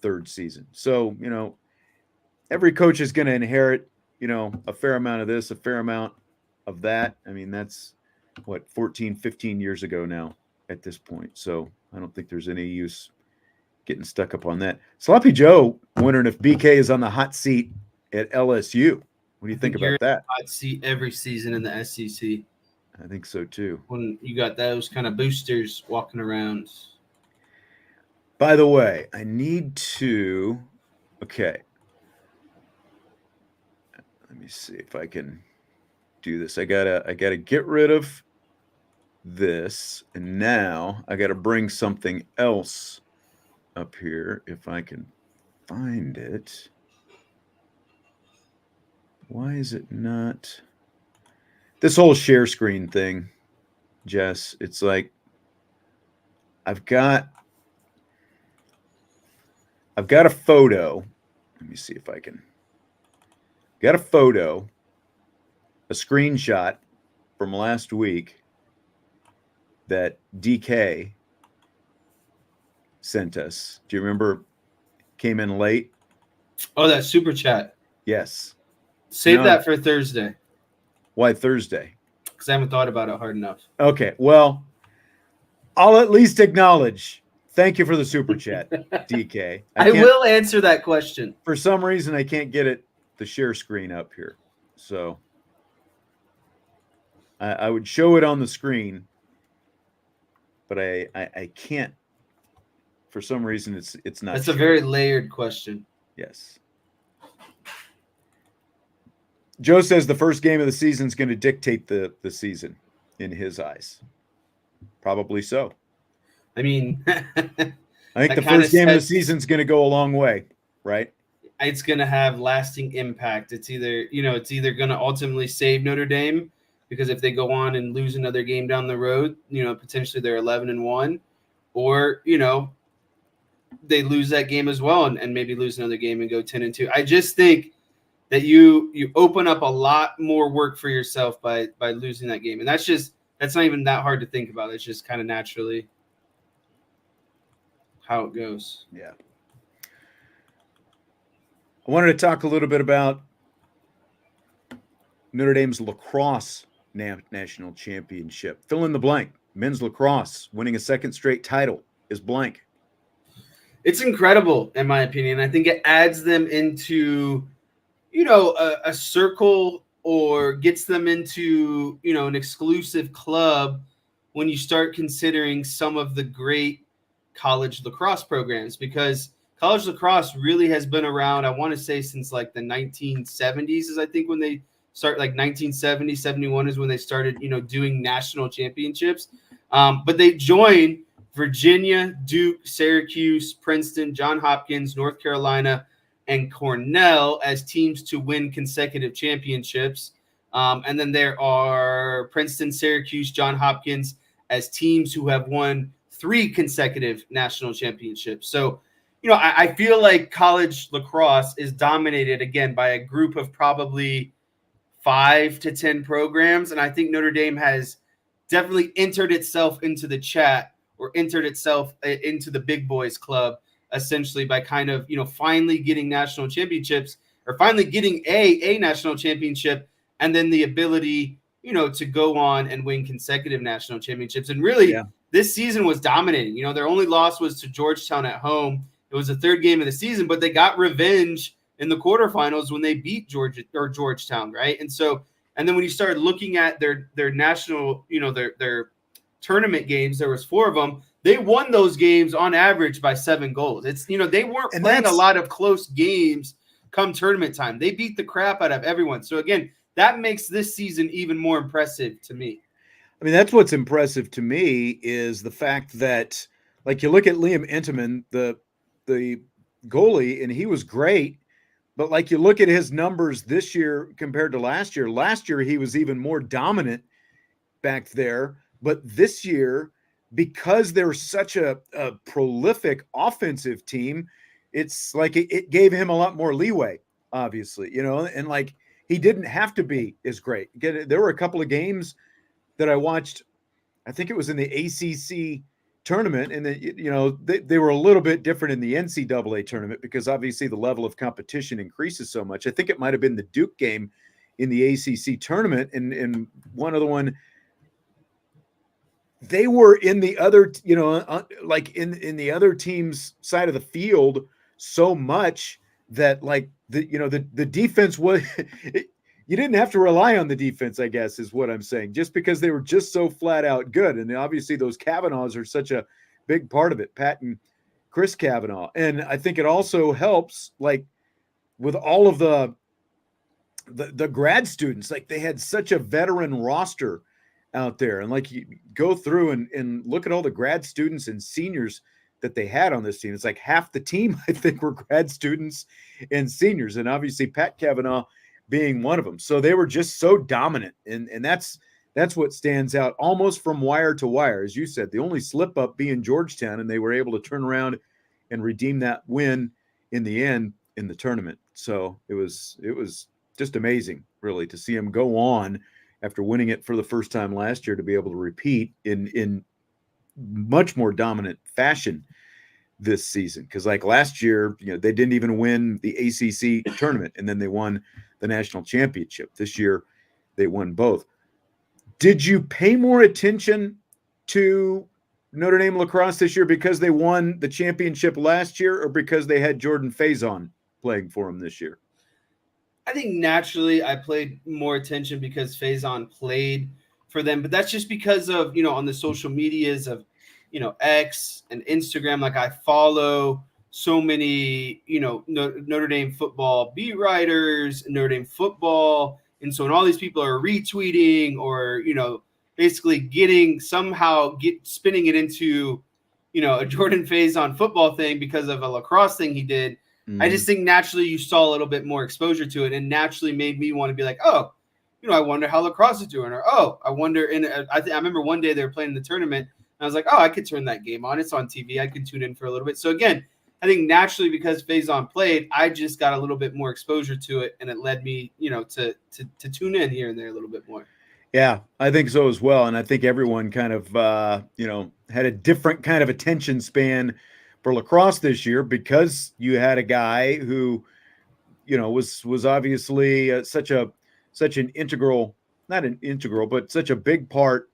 third season. So, every coach is going to inherit, a fair amount of this, a fair amount of that. I mean, that's 14, 15 years ago now at this point. So I don't think there's any use getting stuck up on that. Sloppy Joe wondering if BK is on the hot seat at LSU. What do you think about that? Hot seat every season in the SEC. I think so too. When you got those kind of boosters walking around. By the way, I need to. Okay. Let me see if I can do this. I gotta get rid of this, and now I gotta bring something else up here if I can find it. Why is it not? This whole share screen thing, Jess, it's like I've got a photo. Let me see if I can. Got a photo, a screenshot from last week that DK sent us. Do you remember? Came in late. Oh, that super chat. Yes. Save that for Thursday. Why Thursday? Because I haven't thought about it hard enough. Okay. Well, I'll at least acknowledge. Thank you for the super chat, DK. I will answer that question. For some reason, I can't get the share screen up here. So I would show it on the screen, but I can't. For some reason, it's not. That's a very layered question. Yes. Joe says the first game of the season is going to dictate the season in his eyes. Probably so. I mean, I think the first game of the season is going to go a long way, right? It's going to have lasting impact. It's either going to ultimately save Notre Dame, because if they go on and lose another game down the road, potentially they're 11-1, or, they lose that game as well and maybe lose another game and go 10-2. I just think that you open up a lot more work for yourself by losing that game. And that's not even that hard to think about. It's just kind of naturally how it goes. Yeah. I wanted to talk a little bit about Notre Dame's lacrosse national championship. Fill in the blank. Men's lacrosse winning a second straight title is blank. It's incredible, in my opinion. I think it adds them into, a circle, or gets them into, an exclusive club when you start considering some of the great college lacrosse programs, because college lacrosse really has been around, I want to say, since like the 1970s is I think when they start, like 1970, 71 is when they started, doing national championships. But they joined Virginia, Duke, Syracuse, Princeton, Johns Hopkins, North Carolina, and Cornell as teams to win consecutive championships. And then there are Princeton, Syracuse, Johns Hopkins as teams who have won 3 consecutive national championships. So, I feel like college lacrosse is dominated, again, by a group of probably 5 to 10 programs. And I think Notre Dame has definitely entered itself into the chat, or entered itself into the big boys club, essentially, by kind of, finally getting national championships, or finally getting a national championship, and then the ability, to go on and win consecutive national championships. And really, This season was dominating. Their only loss was to Georgetown at home. It was the 3rd game of the season, but they got revenge in the quarterfinals when they beat Georgetown, right? And so, and then when you started looking at their national, their tournament games, there was 4 of them. They won those games on average by 7 goals. It's, they weren't playing a lot of close games come tournament time. They beat the crap out of everyone. So again, that makes this season even more impressive to me. I mean, that's what's impressive to me, is the fact that, like, you look at Liam Intamin, the goalie, and he was great. But like, you look at his numbers this year compared to last year. Last year, he was even more dominant back there. But this year, because they're such a prolific offensive team, it's like it gave him a lot more leeway, obviously, and like, he didn't have to be as great. There were a couple of games that I watched, I think it was in the ACC tournament, and they were a little bit different in the NCAA tournament, because obviously the level of competition increases so much. I think it might have been the Duke game in the ACC tournament, and one other one, they were in the other, like in the other team's side of the field so much that, like, the defense was you didn't have to rely on the defense, I guess, is what I'm saying, just because they were just so flat out good. And obviously those Kavanaughs are such a big part of it, Pat and Chris Kavanaugh. And I think it also helps, like, with all of the grad students, like, they had such a veteran roster out there. And like, you go through and look at all the grad students and seniors that they had on this team. It's like half the team, I think, were grad students and seniors. And obviously Pat Kavanaugh being one of them. So they were just so dominant. And that's what stands out almost from wire to wire. As you said, the only slip up being Georgetown, and they were able to turn around and redeem that win in the end in the tournament. So it was just amazing, really, to see them go on after winning it for the first time last year, to be able to repeat in much more dominant fashion this season. Because like last year, they didn't even win the ACC tournament, and then they won the national championship. This year, they won both. Did you pay more attention to Notre Dame lacrosse this year because they won the championship last year, or because they had Jordan Faison playing for them this year? I think naturally I paid more attention because Faison played for them, but that's just because of, on the social medias of, X and Instagram, like I follow so many, Notre Dame football beat writers, Notre Dame football. And so when all these people are retweeting or, basically spinning it into, a Jordan Faison football thing because of a lacrosse thing he did, I just think naturally you saw a little bit more exposure to it, and naturally made me want to be like, oh, I wonder how lacrosse is doing, or oh, I wonder. I remember one day they were playing in the tournament, and I was like, oh, I could turn that game on. It's on TV. I could tune in for a little bit. So again, I think naturally because Faison played, I just got a little bit more exposure to it, and it led me, to tune in here and there a little bit more. Yeah, I think so as well, and I think everyone kind of had a different kind of attention span for lacrosse this year, because you had a guy who, was obviously such an integral, not an integral, but such a big part,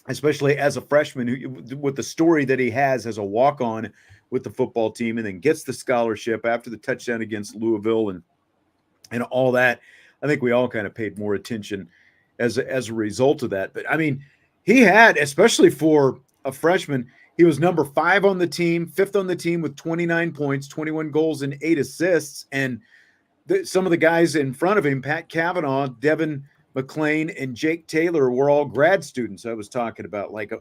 especially as a freshman, with the story that he has as a walk-on with the football team, and then gets the scholarship after the touchdown against Louisville and all that. I think we all kind of paid more attention as a result of that. But I mean, he had, especially for a freshman, he was number 5 on the team, 5th on the team with 29 points, 21 goals, and 8 assists. And some of the guys in front of him, Pat Cavanaugh, Devin McLean, and Jake Taylor, were all grad students I was talking about, like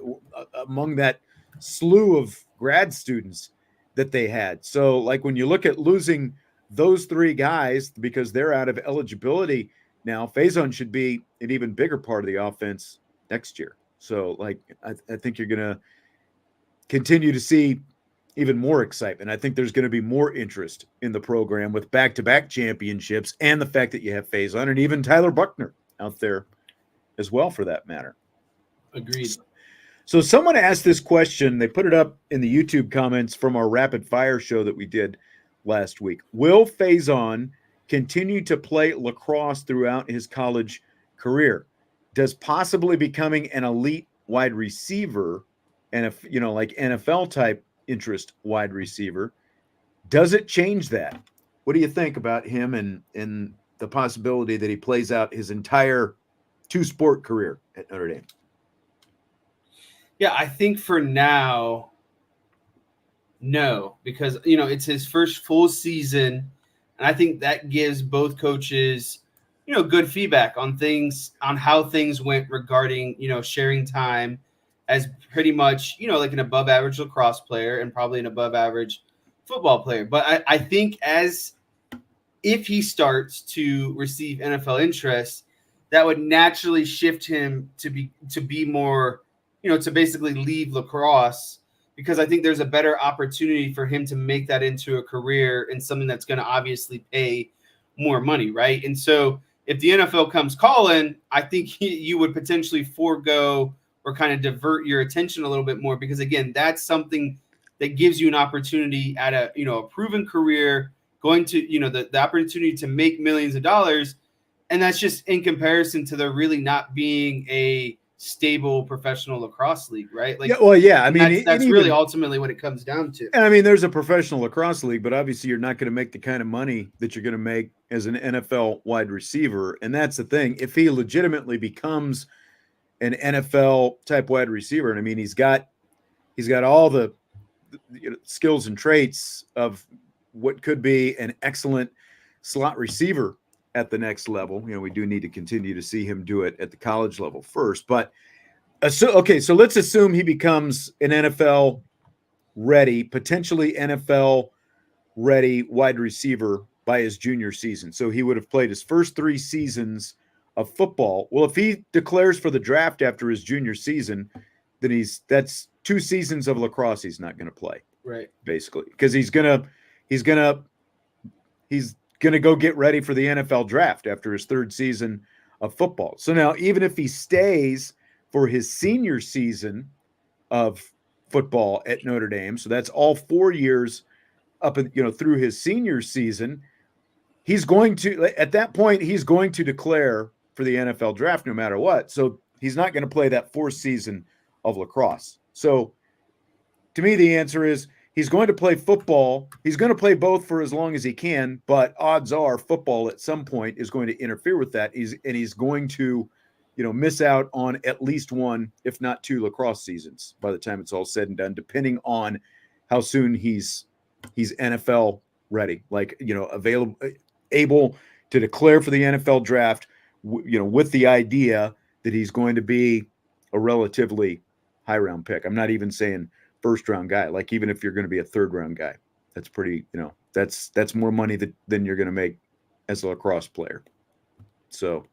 among that slew of grad students that they had. So like when you look at losing those 3 guys because they're out of eligibility now, Faison should be an even bigger part of the offense next year. So like I think you're going to continue to see even more excitement. I think there's going to be more interest in the program with back-to-back championships, and the fact that you have Faison and even Tyler Buckner out there as well, for that matter. Agreed. So someone asked this question. They put it up in the YouTube comments from our rapid fire show that we did last week. Will Faison continue to play lacrosse throughout his college career? Does possibly becoming an elite wide receiver, and if like NFL type interest wide receiver, does it change that? What do you think about him and the possibility that he plays out his entire 2-sport career at Notre Dame? Yeah, I think for now, no, because it's his first full season, and I think that gives both coaches good feedback on how things went regarding sharing time as pretty much like an above average lacrosse player and probably an above average football player. But I think if he starts to receive NFL interest, that would naturally shift him to be more, to basically leave lacrosse, because I think there's a better opportunity for him to make that into a career and something that's going to obviously pay more money, right? And so if the NFL comes calling, I think you would potentially forego or kind of divert your attention a little bit more, because again, that's something that gives you an opportunity at a proven career, going to the opportunity to make millions of dollars. And that's just in comparison to there really not being a stable professional lacrosse league, right? Like, I mean, that's really ultimately what it comes down to. I mean, there's a professional lacrosse league, but obviously you're not going to make the kind of money that you're going to make as an NFL wide receiver. And that's the thing. If he legitimately becomes an NFL type wide receiver, and I mean, he's got all the skills and traits of what could be an excellent slot receiver at the next level. We do need to continue to see him do it at the college level first. But so let's assume he becomes an NFL ready, potentially NFL ready wide receiver by his junior season. So he would have played his first 3 seasons of football. Well, if he declares for the draft after his junior season, then that's 2 seasons of lacrosse he's not going to play. Right. Basically, because he's gonna go get ready for the NFL draft after his 3rd season of football. So now, even if he stays for his senior season of football at Notre Dame. So that's all 4 years up and through his senior season. He's going to, at that point, he's going to declare for the NFL draft no matter what. So he's not going to play that 4th season of lacrosse. So to me, the answer is he's going to play football. He's going to play both for as long as he can, but odds are football at some point is going to interfere with that. He's going to, miss out on at least 1, if not 2 lacrosse seasons by the time it's all said and done, depending on how soon he's NFL ready, available, able to declare for the NFL draft, with the idea that he's going to be a relatively high round pick. I'm not even saying first round guy. Like, even if you're going to be a 3rd round guy, that's pretty, that's more money than you're going to make as a lacrosse player. So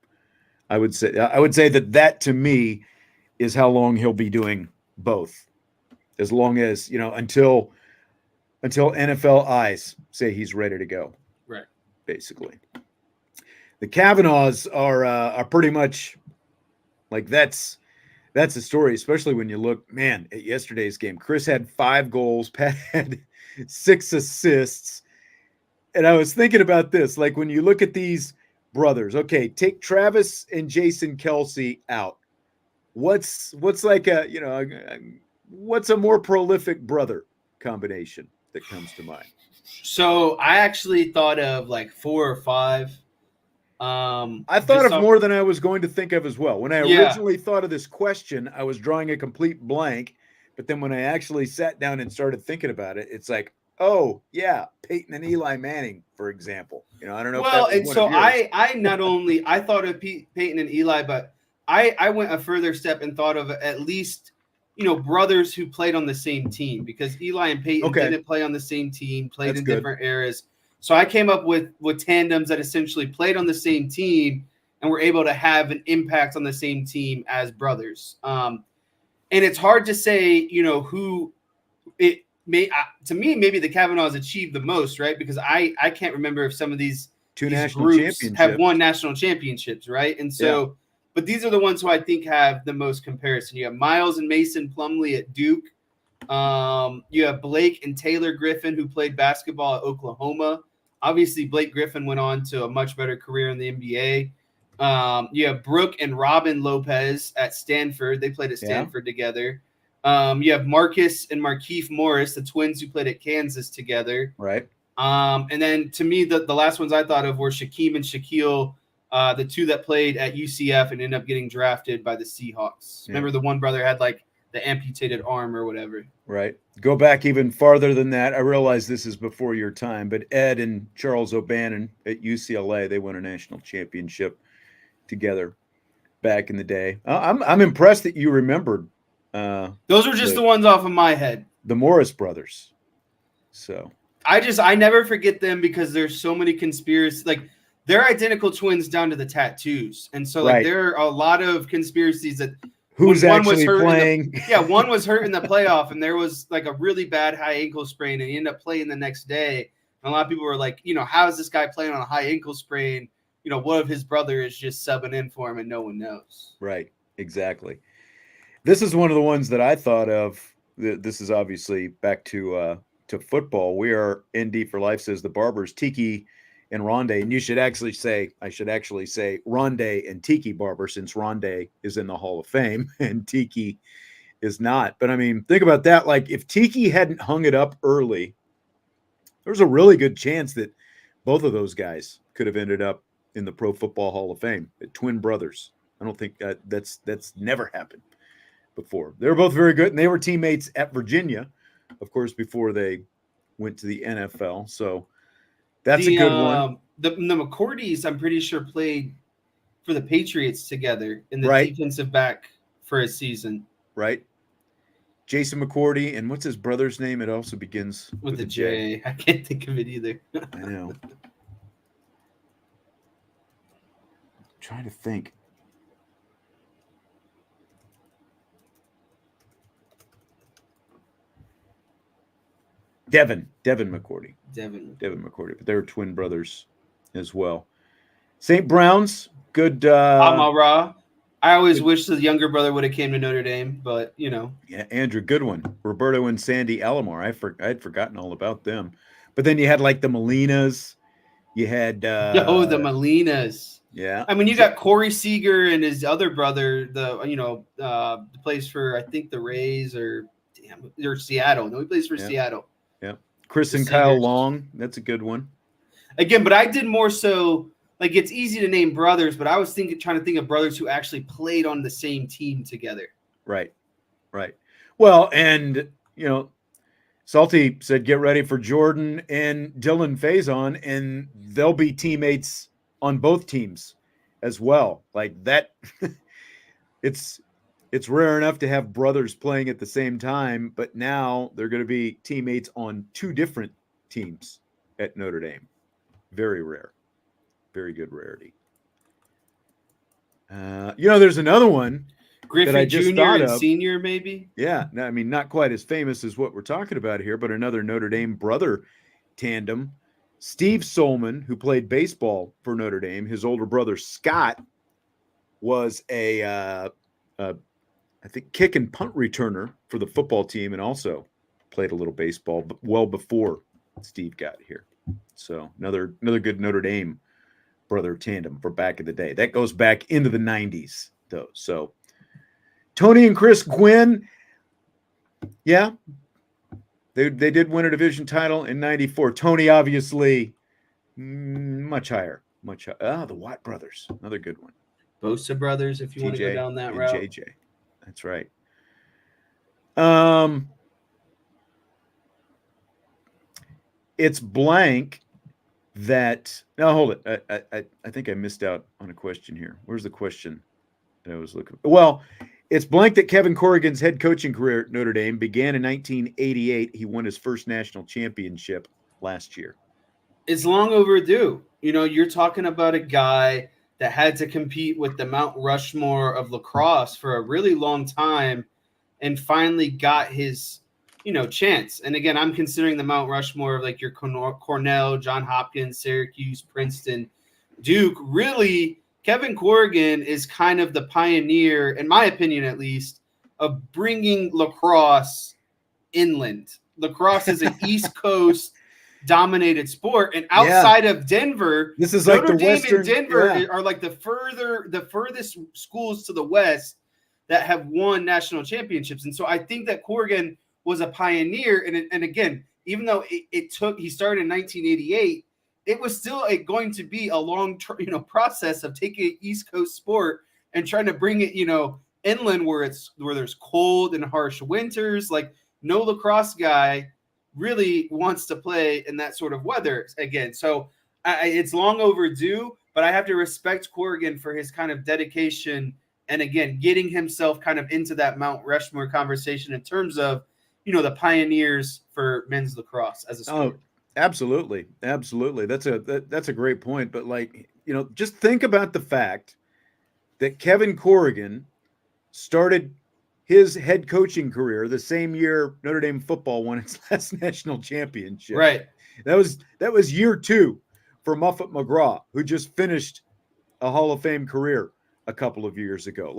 I would say that to me is how long he'll be doing both, as long as, until NFL eyes say he's ready to go. Right. Basically. The Kavanaughs are pretty much like that's a story, especially when you look, man, at yesterday's game. Chris had 5 goals, Pat had 6 assists. And I was thinking about this, like when you look at these brothers, okay, take Travis and Jason Kelsey out. What's like what's a more prolific brother combination that comes to mind? So I actually thought of like 4 or 5. I thought of more than I was going to think of as well. When I originally thought of this question, I was drawing a complete blank. But then when I actually sat down and started thinking about it, it's like, oh, yeah, Peyton and Eli Manning, for example. I don't know. Well, and so I not only I thought of Peyton and Eli, but I went a further step and thought of at least, brothers who played on the same team, because Eli and Peyton didn't play on the same team, played in different eras. So I came up with tandems that essentially played on the same team and were able to have an impact on the same team as brothers. And it's hard to say, who it may. To me, maybe the Kavanaughs achieved the most, right? Because I can't remember if some of these groups have won national championships, right? And so, but these are the ones who I think have the most comparison. You have Miles and Mason Plumlee at Duke. You have Blake and Taylor Griffin, who played basketball at Oklahoma. Obviously, Blake Griffin went on to a much better career in the NBA. You have Brooke and Robin Lopez at Stanford. They played at Stanford together. You have Marcus and Markieff Morris, the twins who played at Kansas together. Right. And then to me, the last ones I thought of were Shaquem and Shaquille, the 2 that played at UCF and ended up getting drafted by the Seahawks. Yeah. Remember, the one brother had like the amputated arm or whatever. Right. Go back even farther than that. I realize this is before your time, but Ed and Charles O'Bannon at UCLA, they won a national championship together back in the day. I'm impressed that you remembered. Those were just the ones off of my head. The Morris brothers. So I never forget them because there's so many conspiracies. Like, they're identical twins down to the tattoos. And so like there are a lot of conspiracies that who's actually playing. One was hurt in the playoff, and there was like a really bad high ankle sprain, and he ended up playing the next day. And a lot of people were like, how is this guy playing on a high ankle sprain? What if his brother is just subbing in for him and no one knows? Right, exactly. This is one of the ones that I thought of. This is obviously back to football. We are ND for life, says the Barbers, Tiki and Rondé. And I should actually say Rondé and Tiki Barber, since Rondé is in the Hall of Fame and Tiki is not. But I mean, think about that. Like, if Tiki hadn't hung it up early, there was a really good chance that both of those guys could have ended up in the Pro Football Hall of Fame, twin brothers. I don't think that's never happened before. They were both very good, and they were teammates at Virginia, of course, before they went to the NFL. So that's a good one. The McCourties, I'm pretty sure, played for the Patriots together in the defensive back for a season. Right. Jason McCourty, and what's his brother's name? It also begins with a J. I can't think of it either. I know. I'm trying to think. Devin McCourty. Devin McCourty. But they were twin brothers as well. St. Brown's, good. Amara. I always wish the younger brother would have came to Notre Dame, but Yeah, Andrew, good one. Roberto and Sandy Alomar. I'd forgotten all about them. But then you had like the Molinas. You had the Molinas. yeah. I mean, you got Corey Seager and his other brother, plays for I think the Rays or Seattle. No, he plays for Seattle. Yeah, Chris The and Kyle Seagers. Long. That's a good one. Again, but I did more so like it's easy to name brothers, but I was trying to think of brothers who actually played on the same team together. Right. Well, and Salty said, get ready for Jordan and Dylan Faison, and they'll be teammates on both teams as well. Like that, it's rare enough to have brothers playing at the same time, but now they're going to be teammates on two different teams at Notre Dame. Very rare. Very good rarity. There's another one. Griffey Jr. and Senior, maybe? Yeah. I mean, not quite as famous as what we're talking about here, but another Notre Dame brother tandem. Steve Solman, who played baseball for Notre Dame, his older brother Scott was I think, kick and punt returner for the football team and also played a little baseball well before Steve got here. So another good Notre Dame brother tandem for back in the day. That goes back into the 90s, though. So Tony and Chris Gwynn, yeah, they did win a division title in 94. Tony, obviously, much higher. The Watt brothers, another good one. Bosa brothers, if you want to go down that route. JJ, that's right. It's blank that. Now hold it. I think I missed out on a question here. Where's the question that I was looking? Well, it's blank that Kevin Corrigan's head coaching career at Notre Dame began in 1988. He won his first national championship last year. It's long overdue. You're talking about a guy that had to compete with the Mount Rushmore of lacrosse for a really long time and finally got his, chance. And again, I'm considering the Mount Rushmore of like your Cornell, Johns Hopkins, Syracuse, Princeton, Duke. Really, Kevin Corrigan is kind of the pioneer, in my opinion at least, of bringing lacrosse inland. Lacrosse is an East Coast dominated sport, and outside of Denver, this is Notre like the Dame Western, and Denver are like the furthest schools to the west that have won national championships. And so I think that Corrigan was a pioneer. And again, even though he started in 1988, it was still going to be a long process of taking an East Coast sport and trying to bring it inland where there's cold and harsh winters. Like no lacrosse guy really wants to play in that sort of weather again. So it's long overdue, but I have to respect Corrigan for his kind of dedication and again getting himself kind of into that Mount Rushmore conversation in terms of the pioneers for men's lacrosse as a sport. Oh, absolutely. That's a great point. But just think about the fact that Kevin Corrigan started his head coaching career the same year Notre Dame football won its last national championship. Right. That was year 2 for Muffet McGraw, who just finished a Hall of Fame career a couple of years ago.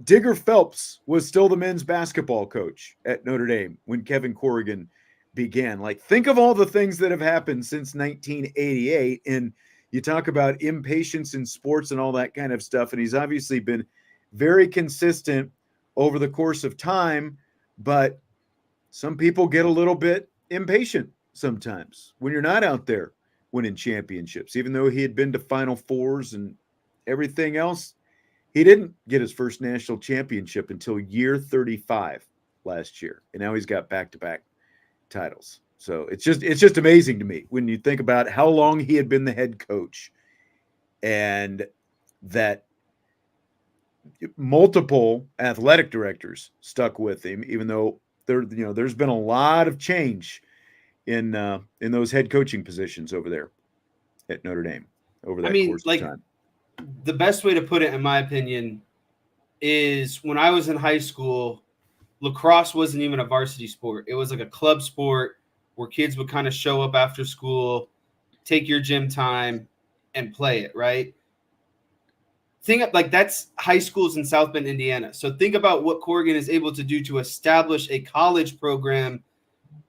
Digger Phelps was still the men's basketball coach at Notre Dame when Kevin Corrigan began. Think of all the things that have happened since 1988. And you talk about impatience in sports and all that kind of stuff. And he's obviously been very consistent over the course of time, but some people get a little bit impatient sometimes when you're not out there winning championships. Even though he had been to Final Fours and everything else, he didn't get his first national championship until year 35 last year. And now he's got back-to-back titles. So it's just amazing to me when you think about how long he had been the head coach and that multiple athletic directors stuck with him, even though there's been a lot of change in those head coaching positions over there at Notre Dame over that course of time. The best way to put it, in my opinion, is when I was in high school, lacrosse wasn't even a varsity sport. It was like a club sport where kids would kind of show up after school, take your gym time, and play it, right? that's high schools in South Bend, Indiana. So think about what Corrigan is able to do to establish a college program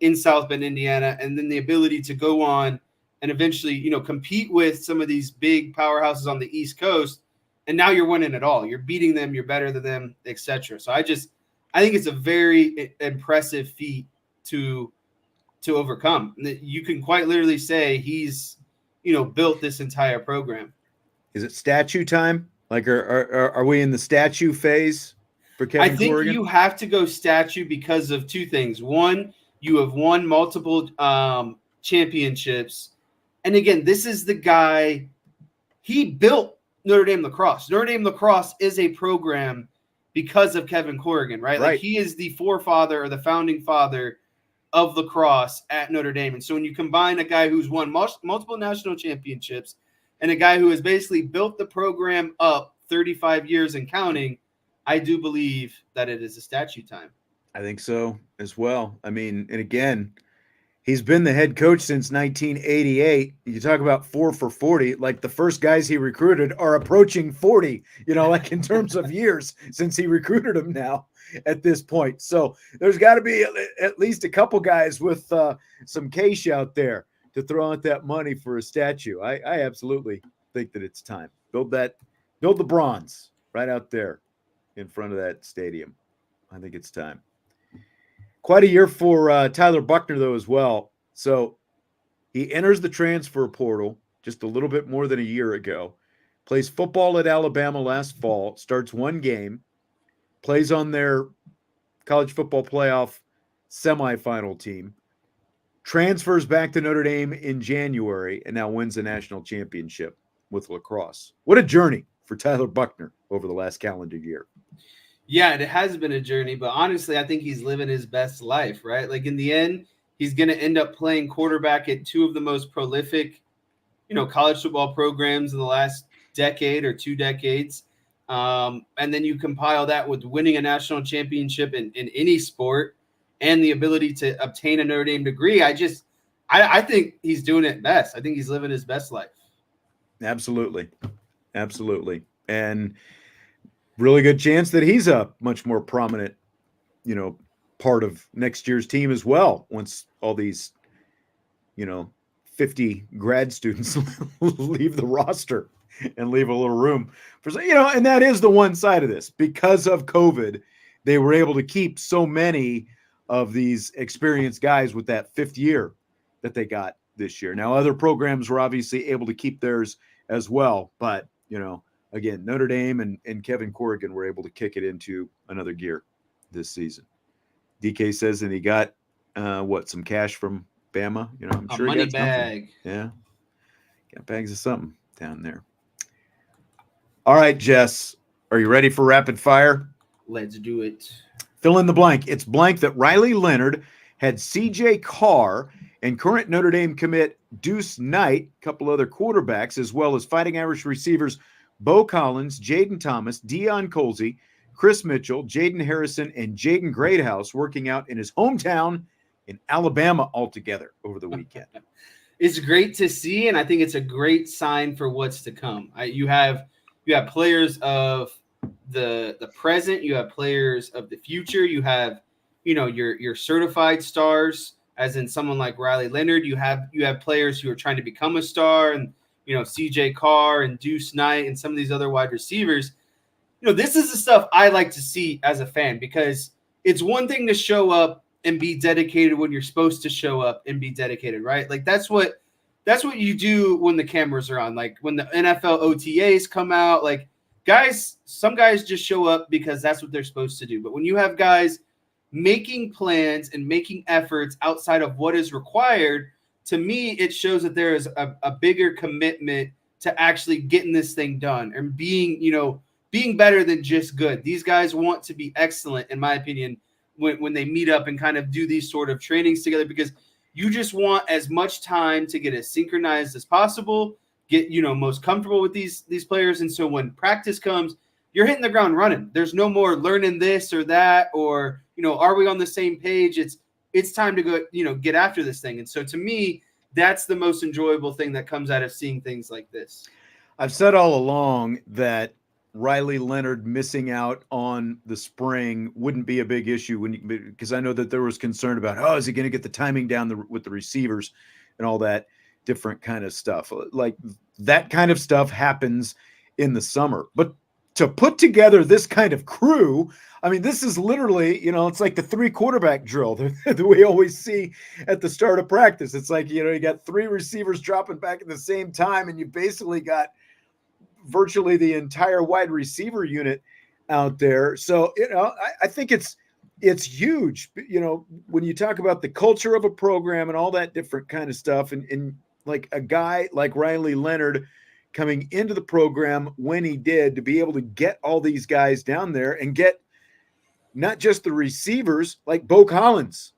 in South Bend, Indiana, and then the ability to go on and eventually, compete with some of these big powerhouses on the East Coast. And now you're winning it all. You're beating them. You're better than them, etc. So I think it's a very impressive feat to overcome. You can quite literally say he's, built this entire program. Is it statue time? Like, are we in the statue phase for Kevin Corrigan? I think you have to go statue because of two things. One, you have won multiple championships. And again, this is the guy, he built Notre Dame Lacrosse. Notre Dame Lacrosse is a program because of Kevin Corrigan, right? Like, he is the forefather or the founding father of lacrosse at Notre Dame. And so when you combine a guy who's won multiple national championships and a guy who has basically built the program up 35 years and counting, I do believe that it is a statue time. I think so as well. I mean, and again, he's been the head coach since 1988. You talk about 4 for 40, like the first guys he recruited are approaching 40, like in terms of years since he recruited them now at this point. So there's got to be at least a couple guys with some cash out there to throw out that money for a statue. I absolutely think that it's time. Build the bronze right out there in front of that stadium. I think it's time. Quite a year for Tyler Buckner, though, as well. So he enters the transfer portal just a little bit more than a year ago, plays football at Alabama last fall, starts one game, plays on their college football playoff semifinal team, transfers back to Notre Dame in January, and now wins the national championship with lacrosse. What a journey for Tyler Buckner over the last calendar year. Yeah, it has been a journey, but honestly, I think he's living his best life, right? Like, in the end, he's going to end up playing quarterback at two of the most prolific, college football programs in the last decade or 2 decades. And then you compile that with winning a national championship in any sport and the ability to obtain a Notre Dame degree. I think he's doing it best. I think he's living his best life. Absolutely. And really good chance that he's a much more prominent, part of next year's team as well. Once all these, 50 grad students leave the roster and leave a little room for, and that is the one side of this. Because of COVID, they were able to keep so many of these experienced guys with that 5th year that they got this year. Now, other programs were obviously able to keep theirs as well, but, again, Notre Dame and Kevin Corrigan were able to kick it into another gear this season. DK says that he got some cash from Bama. I'm sure money he got bag. Something. Yeah, got bags of something down there. All right, Jess, are you ready for rapid fire? Let's do it. Fill in the blank. It's blank that Riley Leonard had CJ Carr and current Notre Dame commit Deuce Knight, a couple other quarterbacks, as well as Fighting Irish receivers Bo Collins, Jaden Thomas, Deion Colsey, Chris Mitchell, Jaden Harrison, and Jaden Greathouse working out in his hometown in Alabama altogether over the weekend. It's great to see, and I think it's a great sign for what's to come. You have players of the present, you have players of the future, you have your certified stars, as in someone like Riley Leonard. You have players who are trying to become a star, and CJ Carr and Deuce Knight and some of these other wide receivers. This is the stuff I like to see as a fan, because it's one thing to show up and be dedicated when you're supposed to show up and be dedicated, right? Like, that's what you do when the cameras are on. Like, when the NFL OTAs come out, like, some guys just show up because that's what they're supposed to do. But when you have guys making plans and making efforts outside of what is required, to me, it shows that there is a bigger commitment to actually getting this thing done and being better than just good. These guys want to be excellent, in my opinion, when they meet up and kind of do these sort of trainings together, because you just want as much time to get as synchronized as possible, get most comfortable with these players. And so when practice comes, you're hitting the ground running. There's no more learning this or that, or are we on the same page? It's time to go, get after this thing. And so to me, that's the most enjoyable thing that comes out of seeing things like this. I've said all along that Riley Leonard missing out on the spring wouldn't be a big issue because I know that there was concern about, is he going to get the timing down with the receivers and all that different kind of stuff. Like that kind of stuff happens in the summer. But to put together this kind of crew, I mean, this is literally, it's like the 3 quarterback drill that we always see at the start of practice. It's like, you got 3 receivers dropping back at the same time, and you basically got virtually the entire wide receiver unit out there. So, I think it's huge, when you talk about the culture of a program and all that different kind of stuff. And like a guy like Riley Leonard coming into the program when he did, to be able to get all these guys down there and get not just the receivers, like Bo Collins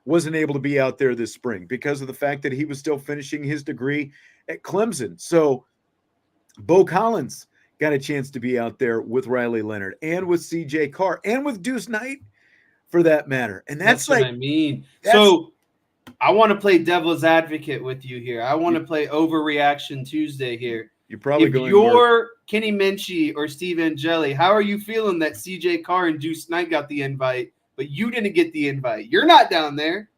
wasn't able to be out there this spring because of the fact that he was still finishing his degree at Clemson. So Bo Collins got a chance to be out there with Riley Leonard and with CJ Carr and with Deuce Knight for that matter. And that's like, what I mean. So I want to play devil's advocate with you here. I want to play overreaction Tuesday here. You're probably if going. You're Kenny Minchie or Steve Angeli, how are you feeling that CJ Carr and Deuce Knight got the invite, but you didn't get the invite? You're not down there.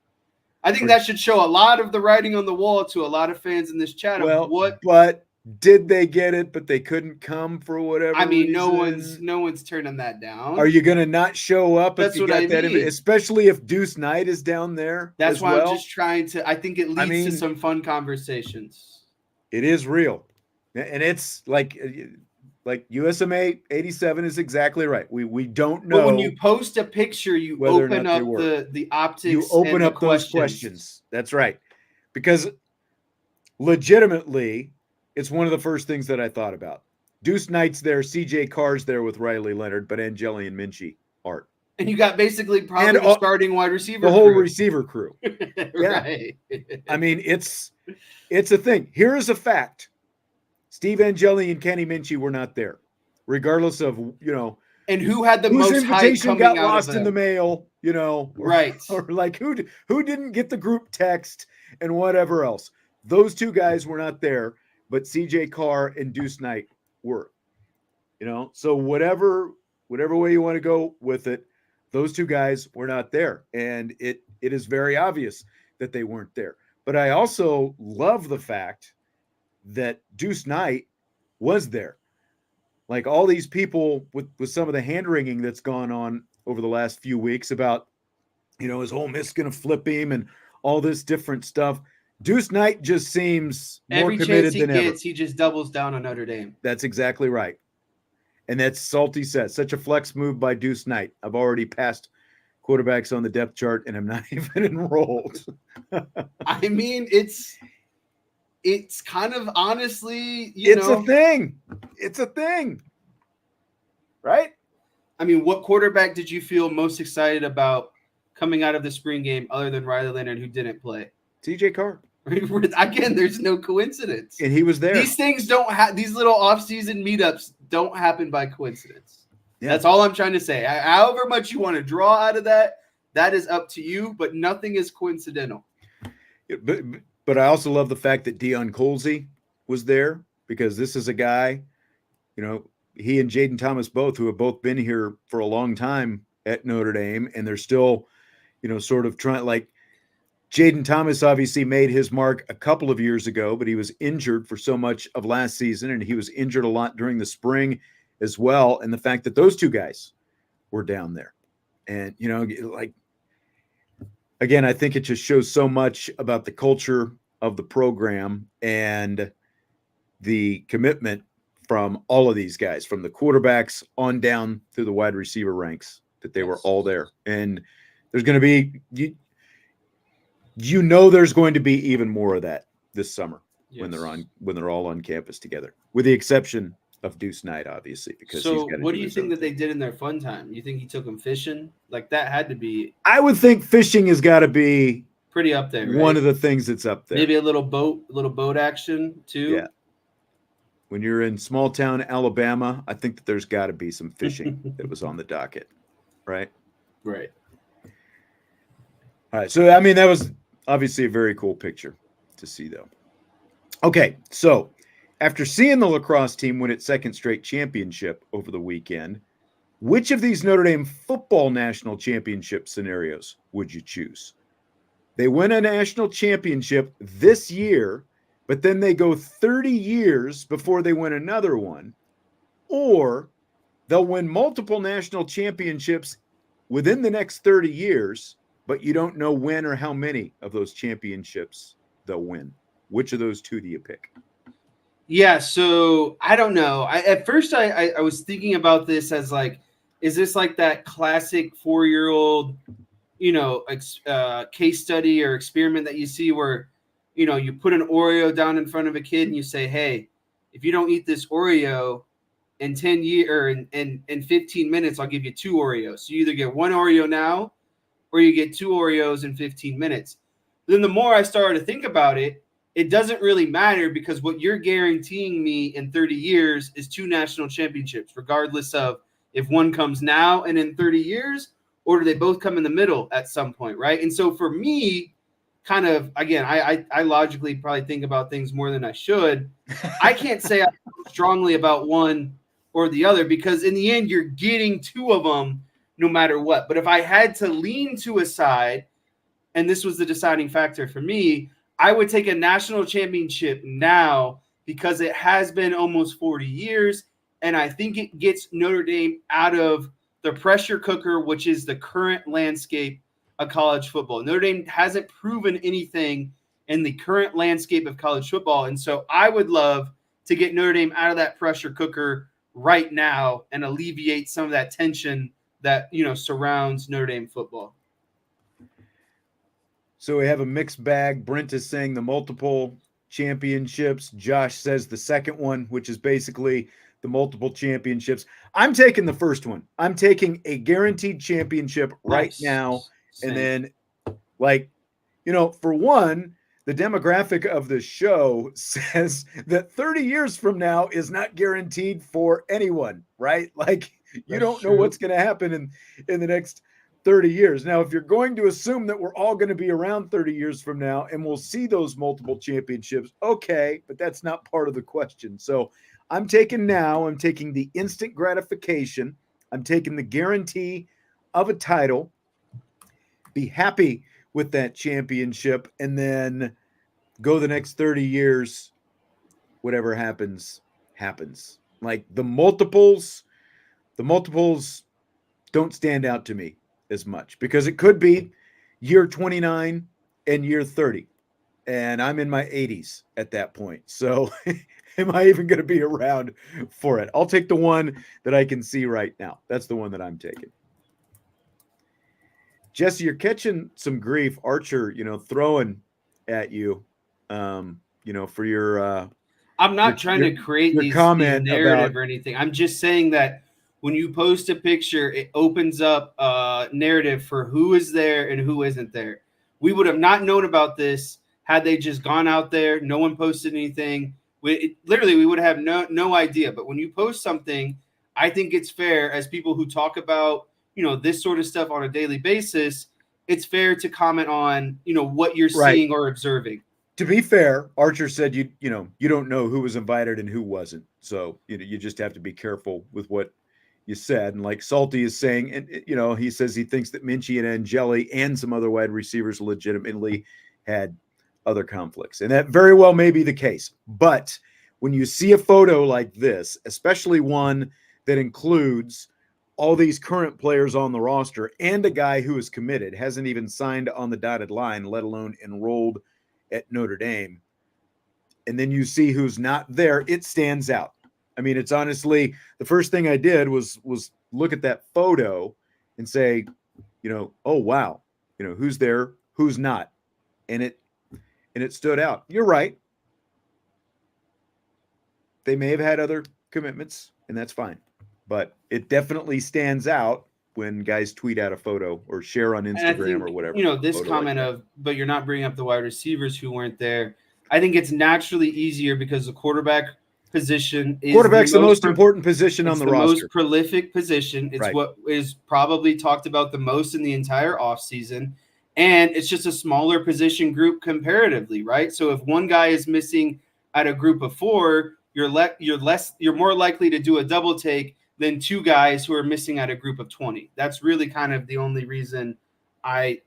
I think that should show a lot of the writing on the wall to a lot of fans in this chat. But did they get it? But they couldn't come for whatever. I mean, reason. no one's turning that down. Are you going to not show up? That's what I mean. Especially if Deuce Knight is down there. That's why I'm just trying to. I think it leads to some fun conversations. It is real, and it's like USMA 87 is exactly right. We don't know. But when you post a picture, you open up the optics. You open up those questions. That's right, because legitimately, it's one of the first things that I thought about. Deuce Knight's there, CJ Carr's there with Riley Leonard, but Angeli and Minchie aren't. And you got basically probably the starting wide receiver, the whole receiver crew. Right. I mean, it's a thing. Here is a fact. Steve Angeli and Kenny Minchie were not there, regardless of, and who had the most invitation got lost in the mail, right. Or like who didn't get the group text and whatever else. Those 2 guys were not there, but CJ Carr and Deuce Knight were, so whatever way you want to go with it, those 2 guys were not there. And it is very obvious that they weren't there. But I also love the fact that Deuce Knight was there. Like all these people with some of the hand-wringing that's gone on over the last few weeks about, is Ole Miss going to flip him and all this different stuff. Deuce Knight just seems more committed than ever. He just doubles down on Notre Dame. That's exactly right. And that's Salty says, such a flex move by Deuce Knight. I've already passed quarterbacks on the depth chart and I'm not even enrolled. I mean, it's kind of honestly, it's a thing. It's a thing. Right? I mean, what quarterback did you feel most excited about coming out of the spring game other than Riley Leonard, who didn't play? CJ Carr. Again, there's no coincidence. And he was there. These things don't have, these little off-season meetups don't happen by coincidence. Yeah. That's all I'm trying to say. However much you want to draw out of that, that is up to you, but nothing is coincidental. Yeah, but I also love the fact that Deion Colsey was there, because this is a guy, he and Jaden Thomas both, who have both been here for a long time at Notre Dame, and they're still, sort of trying, like, Jaden Thomas obviously made his mark a couple of years ago, but he was injured for so much of last season, and he was injured a lot during the spring as well. And the fact that those 2 guys were down there, and, again, I think it just shows so much about the culture of the program and the commitment from all of these guys, from the quarterbacks on down through the wide receiver ranks, that they were all there. And there's going to be, there's going to be even more of that this summer. Yes. when they're all on campus together, with the exception of Deuce Knight, obviously, because so what do you think that they did in their fun time? You think he took them fishing? Like, that had to be, I would think fishing has got to be pretty up there, right? One of the things that's up there. Maybe a little boat action too. Yeah. When you're in small town Alabama, I think that there's got to be some fishing that was on the docket, right? Right. All right. So, I mean, that was obviously a very cool picture to see, though. Okay. So, After seeing the lacrosse team win its second straight championship over the weekend, which of these Notre Dame football national championship scenarios would you choose? They win a national championship this year, but then they go 30 years before they win another one, or they'll win multiple national championships within the next 30 years, but you don't know when or how many of those championships they'll win. Which of those two do you pick? Yeah, so I don't know. At first I was thinking about this as like, is this like that classic 4-year-old, case study or experiment that you see where, you put an Oreo down in front of a kid and you say, hey, if you don't eat this Oreo in 10 years or in 15 minutes, I'll give you 2 Oreos. So you either get 1 Oreo now or you get 2 Oreos in 15 minutes. Then the more I started to think about it, it doesn't really matter because what you're guaranteeing me in 30 years is 2 national championships, regardless of if one comes now and in 30 years, or do they both come in the middle at some point, right? And so for me, kind of, again, I logically probably think about things more than I should. I can't say I feel strongly about one or the other because in the end, you're getting 2 of them no matter what. But if I had to lean to a side, and this was the deciding factor for me, I would take a national championship now because it has been almost 40 years, and I think it gets Notre Dame out of the pressure cooker, which is the current landscape of college football. Notre Dame hasn't proven anything in the current landscape of college football, and so I would love to get Notre Dame out of that pressure cooker right now and alleviate some of that tension that surrounds Notre Dame football. So we have a mixed bag. Brent is saying the multiple championships. Josh says the second one, which is basically the multiple championships. I'm taking the first one. I'm taking a guaranteed championship right now. Same. And then, for one, the demographic of the show says that 30 years from now is not guaranteed for anyone, right? Like, you don't know what's going to happen in the next 30 years. Now, if you're going to assume that we're all going to be around 30 years from now and we'll see those multiple championships, okay, but that's not part of the question. So I'm taking the instant gratification. I'm taking the guarantee of a title, be happy with that championship, and then go the next 30 years, whatever happens, happens. Like the multiples don't stand out to me as much because it could be year 29 and year 30. And I'm in my 80s at that point. So am I even going to be around for it? I'll take the one that I can see right now. That's the one that I'm taking. Jesse, you're catching some grief. Archer, throwing at you, for your I'm not trying to create these narrative or anything. I'm just saying that when you post a picture, it opens up a narrative for who is there and who isn't there. We would have not known about this had they just gone out there. No one posted anything. We would have no idea. But when you post something, I think it's fair as people who talk about, this sort of stuff on a daily basis, it's fair to comment on, what you're seeing or observing. To be fair, Archer said you don't know who was invited and who wasn't. So, you just have to be careful with what you said. And like Salty is saying, and he says he thinks that Minchie and Angeli and some other wide receivers legitimately had other conflicts. And that very well may be the case. But when you see a photo like this, especially one that includes all these current players on the roster and a guy who is committed, hasn't even signed on the dotted line, let alone enrolled at Notre Dame, and then you see who's not there, it stands out. I mean, it's honestly, the first thing I did was look at that photo and say, oh, wow, who's there, who's not. And it stood out. You're right. They may have had other commitments, and that's fine. But it definitely stands out when guys tweet out a photo or share on Instagram or whatever. This comment of, but you're not bringing up the wide receivers who weren't there. I think it's naturally easier because the quarterback position is quarterback's the most important position on the roster. It's the most prolific position. It's what is probably talked about the most in the entire offseason. And it's just a smaller position group comparatively, right? So if one guy is missing at a group of 4, you're more likely to do a double take than two guys who are missing at a group of 20. That's really kind of the only reason I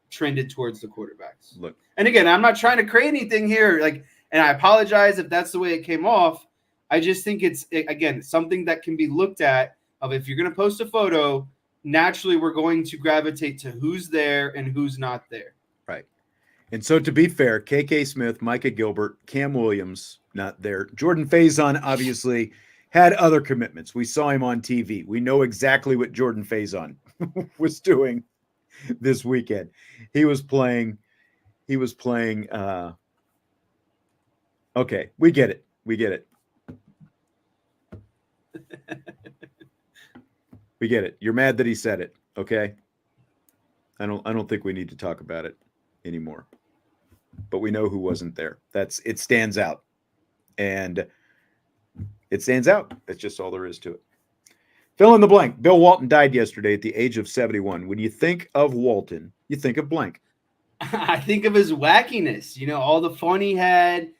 trended towards the quarterbacks. Look, and again, I'm not trying to create anything here, and I apologize if that's the way it came off. I just think it's, again, something that can be looked at of if you're going to post a photo, naturally we're going to gravitate to who's there and who's not there. Right. And so to be fair, KK Smith, Micah Gilbert, Cam Williams, not there. Jordan Faison obviously had other commitments. We saw him on TV. We know exactly what Jordan Faison was doing this weekend. He was playing. Okay, we get it. We get it. We get it. You're mad that he said it. Okay. I don't think we need to talk about it anymore. But we know who wasn't there. It stands out. And it stands out. That's just all there is to it. Fill in the blank. Bill Walton died yesterday at the age of 71. When you think of Walton, you think of blank. I think of his wackiness, all the fun he had,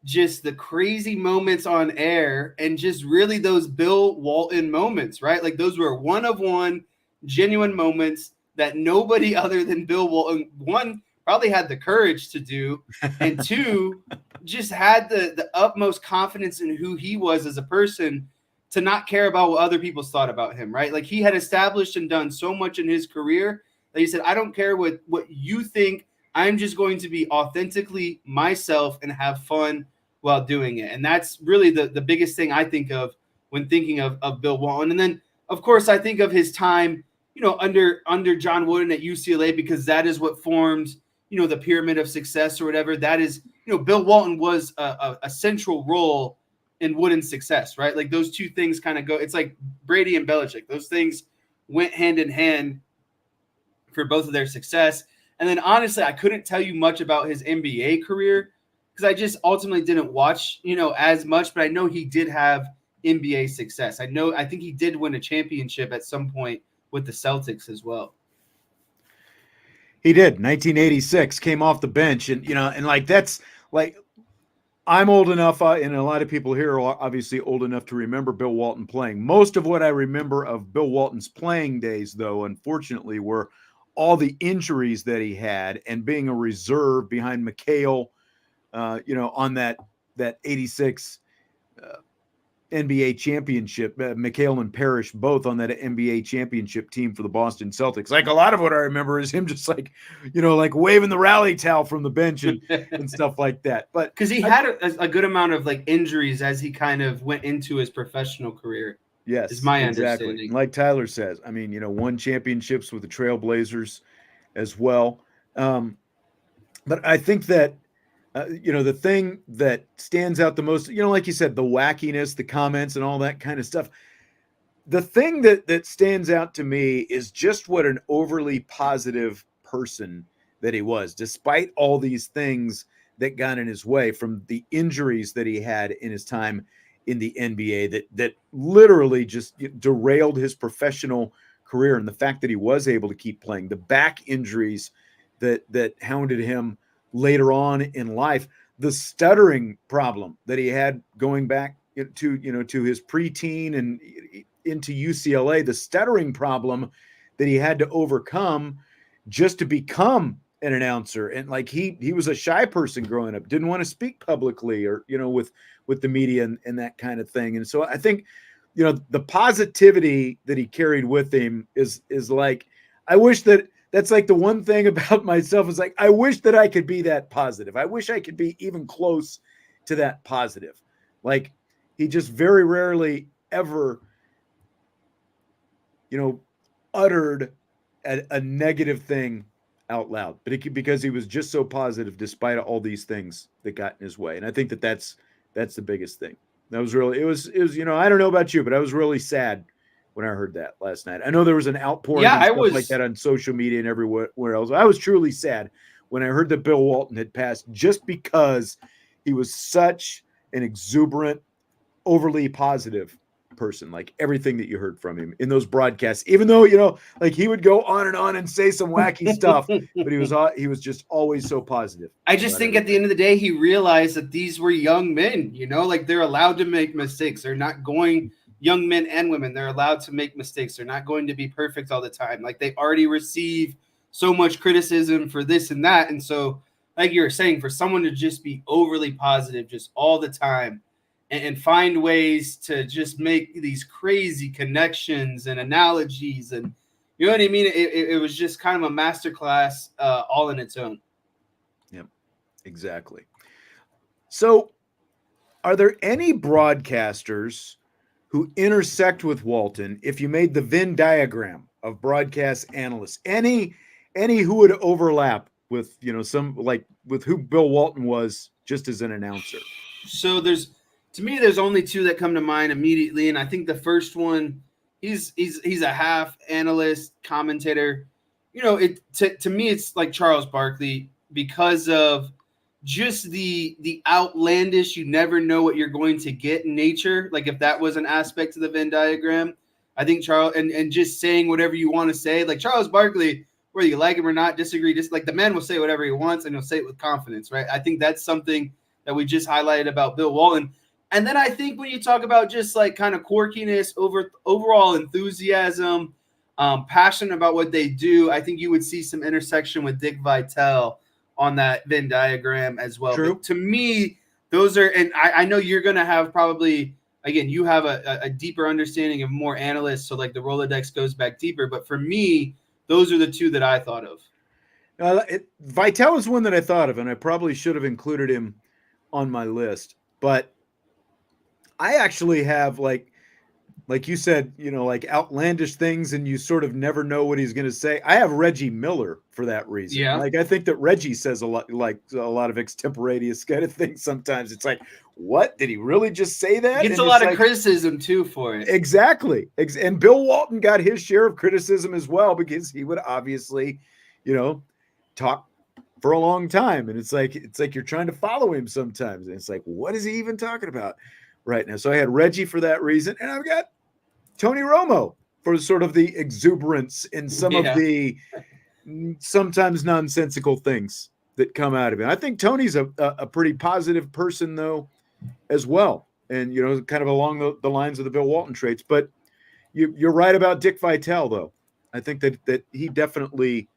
just the crazy moments on air, and just really those Bill Walton moments, right? Like those were one-of-one genuine moments that nobody other than Bill Walton, one, probably had the courage to do, and two, just had the utmost confidence in who he was as a person to not care about what other people thought about him, right? Like he had established and done so much in his career that he said, I don't care what you think. I'm just going to be authentically myself and have fun while doing it. And that's really the biggest thing I think of when thinking of Bill Walton. And then, of course, I think of his time, under John Wooden at UCLA, because that is what formed, the pyramid of success or whatever. That is, Bill Walton was a central role in Wooden's success, right? Like those two things kind of go. It's like Brady and Belichick. Those things went hand in hand for both of their success. And then honestly, I couldn't tell you much about his NBA career because I just ultimately didn't watch, as much, but I know he did have NBA success. I think he did win a championship at some point with the Celtics as well. He did. 1986, came off the bench, and that's like, I'm old enough, and a lot of people here are obviously old enough to remember Bill Walton playing. Most of what I remember of Bill Walton's playing days, though, unfortunately, were all the injuries that he had and being a reserve behind McHale, on that 86 NBA championship. McHale and Parrish both on that NBA championship team for the Boston Celtics. Like a lot of what I remember is him just like waving the rally towel from the bench and stuff like that. But because he had a good amount of injuries as he kind of went into his professional career. Yes, is my exactly. understanding. Like Tyler says, won championships with the Trailblazers as well. But I think that, the thing that stands out the most, like you said, the wackiness, the comments and all that kind of stuff. The thing that stands out to me is just what an overly positive person that he was, despite all these things that got in his way, from the injuries that he had in his time in the NBA that literally just derailed his professional career, and the fact that he was able to keep playing, the back injuries that hounded him later on in life, the stuttering problem that he had going back to his preteen and into UCLA, the stuttering problem that he had to overcome just to become an announcer. And he was a shy person growing up, didn't want to speak publicly or with the media and that kind of thing. And so I think the positivity that he carried with him is like, I wish that's like the one thing about myself is like, I wish that I could be that positive. I wish I could be even close to that positive. Like he just very rarely ever, uttered a negative thing out loud, but because he was just so positive despite all these things that got in his way. And I think that's the biggest thing. That was really, it was, I don't know about you, but I was really sad when I heard that last night. I know there was an outpouring and stuff like that on social media and everywhere else. I was truly sad when I heard that Bill Walton had passed, just because he was such an exuberant, overly positive person, like everything that you heard from him in those broadcasts, even though, you know, like he would go on and say some wacky stuff, but he was just always so positive. I just think at the end of the day, he realized that these were young men, you know, like they're allowed to make mistakes. They're not going, young men and women, they're allowed to make mistakes. They're not going to be perfect all the time. Like they already receive so much criticism for this and that. And so, like you were saying, for someone to just be overly positive just all the time and find ways to just make these crazy connections and analogies, and you know what I mean? It was just kind of a masterclass all in its own. Yep, exactly. So are there any broadcasters who intersect with Walton if you made the Venn diagram of broadcast analysts? Any who would overlap with, you know, some like with who Bill Walton was just as an announcer? So there's only two that come to mind immediately, and I think the first one, he's a half analyst commentator. You know, to me it's like Charles Barkley, because of just the outlandish, you never know what you're going to get nature. Like if that was an aspect to the Venn diagram, I think Charles and just saying whatever you want to say, like Charles Barkley, whether you like him or not, disagree, just like the man will say whatever he wants and he'll say it with confidence, right? I think that's something that we just highlighted about Bill Walton. And then I think when you talk about just like kind of quirkiness, overall enthusiasm, passion about what they do, I think you would see some intersection with Dick Vitale on that Venn diagram as well. True. But to me, those are, and I know you're going to have probably, again, you have a deeper understanding of more analysts. So like the Rolodex goes back deeper. But for me, those are the two that I thought of. Vitale is one that I thought of, and I probably should have included him on my list. But I actually have like you said, you know, like outlandish things, and you sort of never know what he's going to say. I have Reggie Miller for that reason. Yeah. Like I think that Reggie says a lot of extemporaneous kind of things. Sometimes it's like, what did he really just say that? He gets a lot of criticism too for it. Exactly. And Bill Walton got his share of criticism as well, because he would obviously, you know, talk for a long time, and it's like you're trying to follow him sometimes, and it's like, what is he even talking about right now? So I had Reggie for that reason, and I've got Tony Romo for sort of the exuberance and some of the sometimes nonsensical things that come out of him. I think Tony's a pretty positive person though as well, and you know, kind of along the lines of the Bill Walton traits. But you're right about Dick Vitale though. I think that he definitely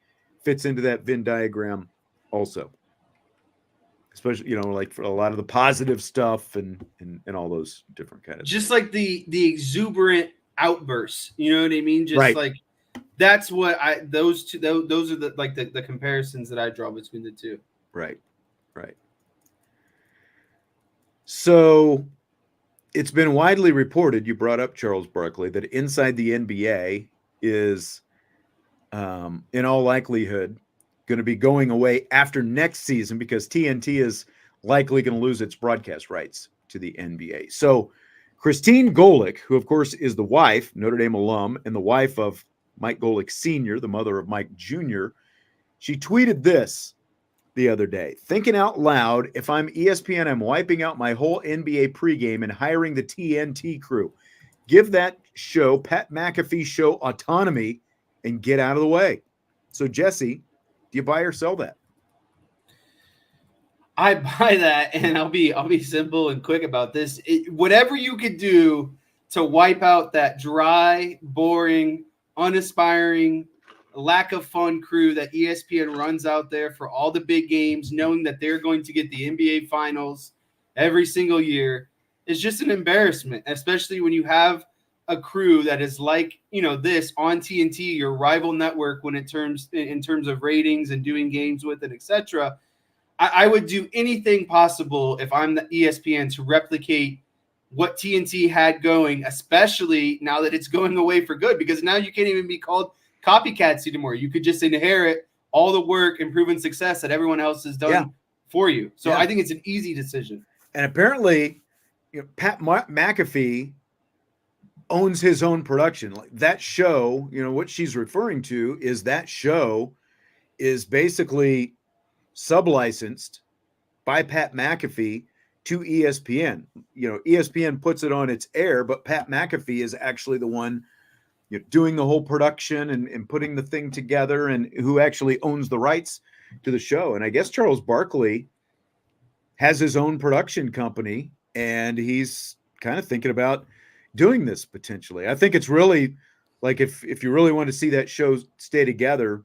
fits into that Venn diagram also, especially, you know, like for a lot of the positive stuff and all those different kind of just things. like the exuberant outbursts, you know what I mean? Just right. Like that's what those are the comparisons that I draw between the two. Right. So it's been widely reported, you brought up Charles Barkley, that inside the NBA is in all likelihood going to be going away after next season, because TNT is likely going to lose its broadcast rights to the NBA. So Christine Golick, who of course is the wife, Notre Dame alum, and the wife of Mike Golick Sr., the mother of Mike Jr., she tweeted this the other day: thinking out loud, if I'm ESPN, I'm wiping out my whole NBA pregame and hiring the TNT crew. Give that show, Pat McAfee show, autonomy and get out of the way. So Jesse, do you buy or sell that? I buy that, and I'll be simple and quick about this. Whatever you could do to wipe out that dry, boring, unaspiring, lack of fun crew that ESPN runs out there for all the big games, knowing that they're going to get the NBA finals every single year, is just an embarrassment, especially when you have a crew that is like, you know, this on TNT, your rival network, when in terms of ratings and doing games with it, etc. I would do anything possible if I'm the ESPN to replicate what TNT had going, especially now that it's going away for good, because now you can't even be called copycats anymore. You could just inherit all the work and proven success that everyone else has done for you. So I think it's an easy decision. And apparently, you know, Pat McAfee owns his own production. Like that show, you know, what she's referring to is that show is basically sublicensed by Pat McAfee to ESPN. ESPN puts it on its air, but Pat McAfee is actually the one doing the whole production and putting the thing together, and who actually owns the rights to the show. And I guess Charles Barkley has his own production company, and he's kind of thinking about doing this potentially. I think it's really like, if you really want to see that show stay together,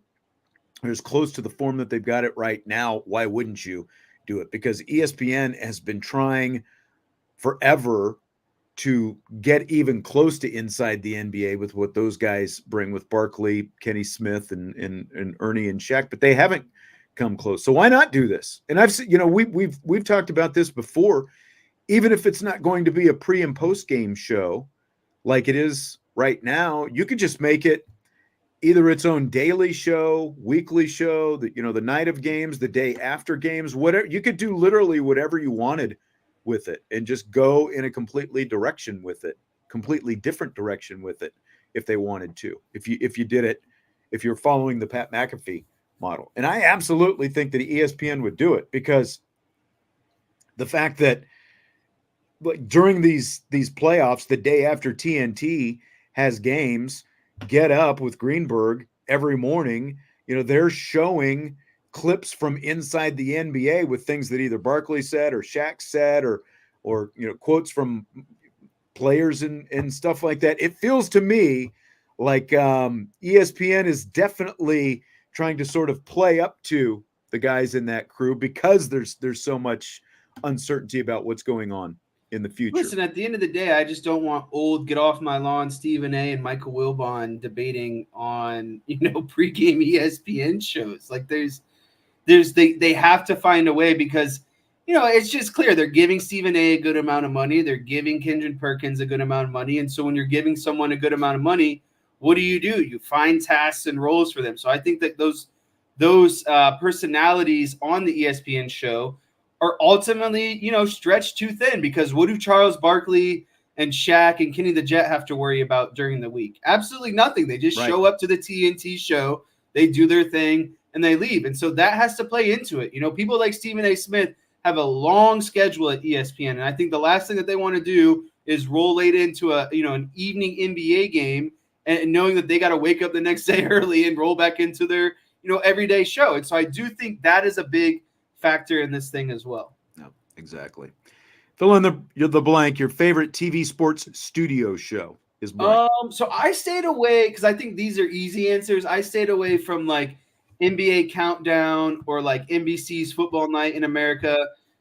or as close to the form that they've got it right now, why wouldn't you do it? Because ESPN has been trying forever to get even close to inside the NBA with what those guys bring, with Barkley, Kenny Smith, and Ernie and Shaq, but they haven't come close. So why not do this? And I've seen, we've talked about this before. Even if it's not going to be a pre and post game show like it is right now, you could just make it either its own daily show, weekly show, the night of games, the day after games, whatever. You could do literally whatever you wanted with it, and just go in a completely different direction with it if they wanted to. If you did it, if you're following the Pat McAfee model. And I absolutely think that ESPN would do it, because the fact that, like, during these playoffs, the day after TNT has games, Get Up with Greenberg every morning, they're showing clips from inside the NBA with things that either Barkley said or Shaq said, or quotes from players and stuff like that. It feels to me like ESPN is definitely trying to sort of play up to the guys in that crew, because there's so much uncertainty about what's going on in the future. Listen, at the end of the day, I just don't want old get off my lawn Stephen A. and Michael Wilbon debating on pregame ESPN shows. Like they have to find a way, because it's just clear they're giving Stephen A. a good amount of money, they're giving Kendrick Perkins a good amount of money, and so when you're giving someone a good amount of money, what do? You find tasks and roles for them. So I think that those personalities on the ESPN show are ultimately, stretched too thin, because what do Charles Barkley and Shaq and Kenny the Jet have to worry about during the week? Absolutely nothing. They just show up to the TNT show, they do their thing, and they leave. And so that has to play into it. People like Stephen A. Smith have a long schedule at ESPN, and I think the last thing that they want to do is roll late into an evening NBA game, and knowing that they got to wake up the next day early and roll back into their everyday show. And so I do think that is a big factor in this thing as well. No, exactly. Fill in the blank. Your favorite TV sports studio show is blank. So I stayed away, because I think these are easy answers. I stayed away from like NBA Countdown or like NBC's Football Night in America,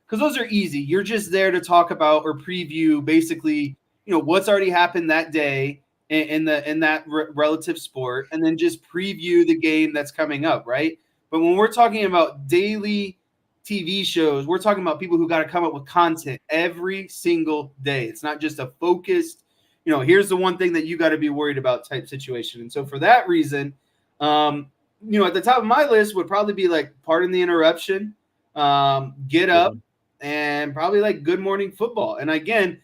because those are easy. You're just there to talk about or preview basically, what's already happened that day in that relative sport, and then just preview the game that's coming up, right? But when we're talking about daily TV shows, we're talking about people who got to come up with content every single day. It's not just a focused, here's the one thing that you got to be worried about type situation. And so for that reason, at the top of my list would probably be like Pardon the Interruption, Get Up, and probably like Good Morning Football. And again,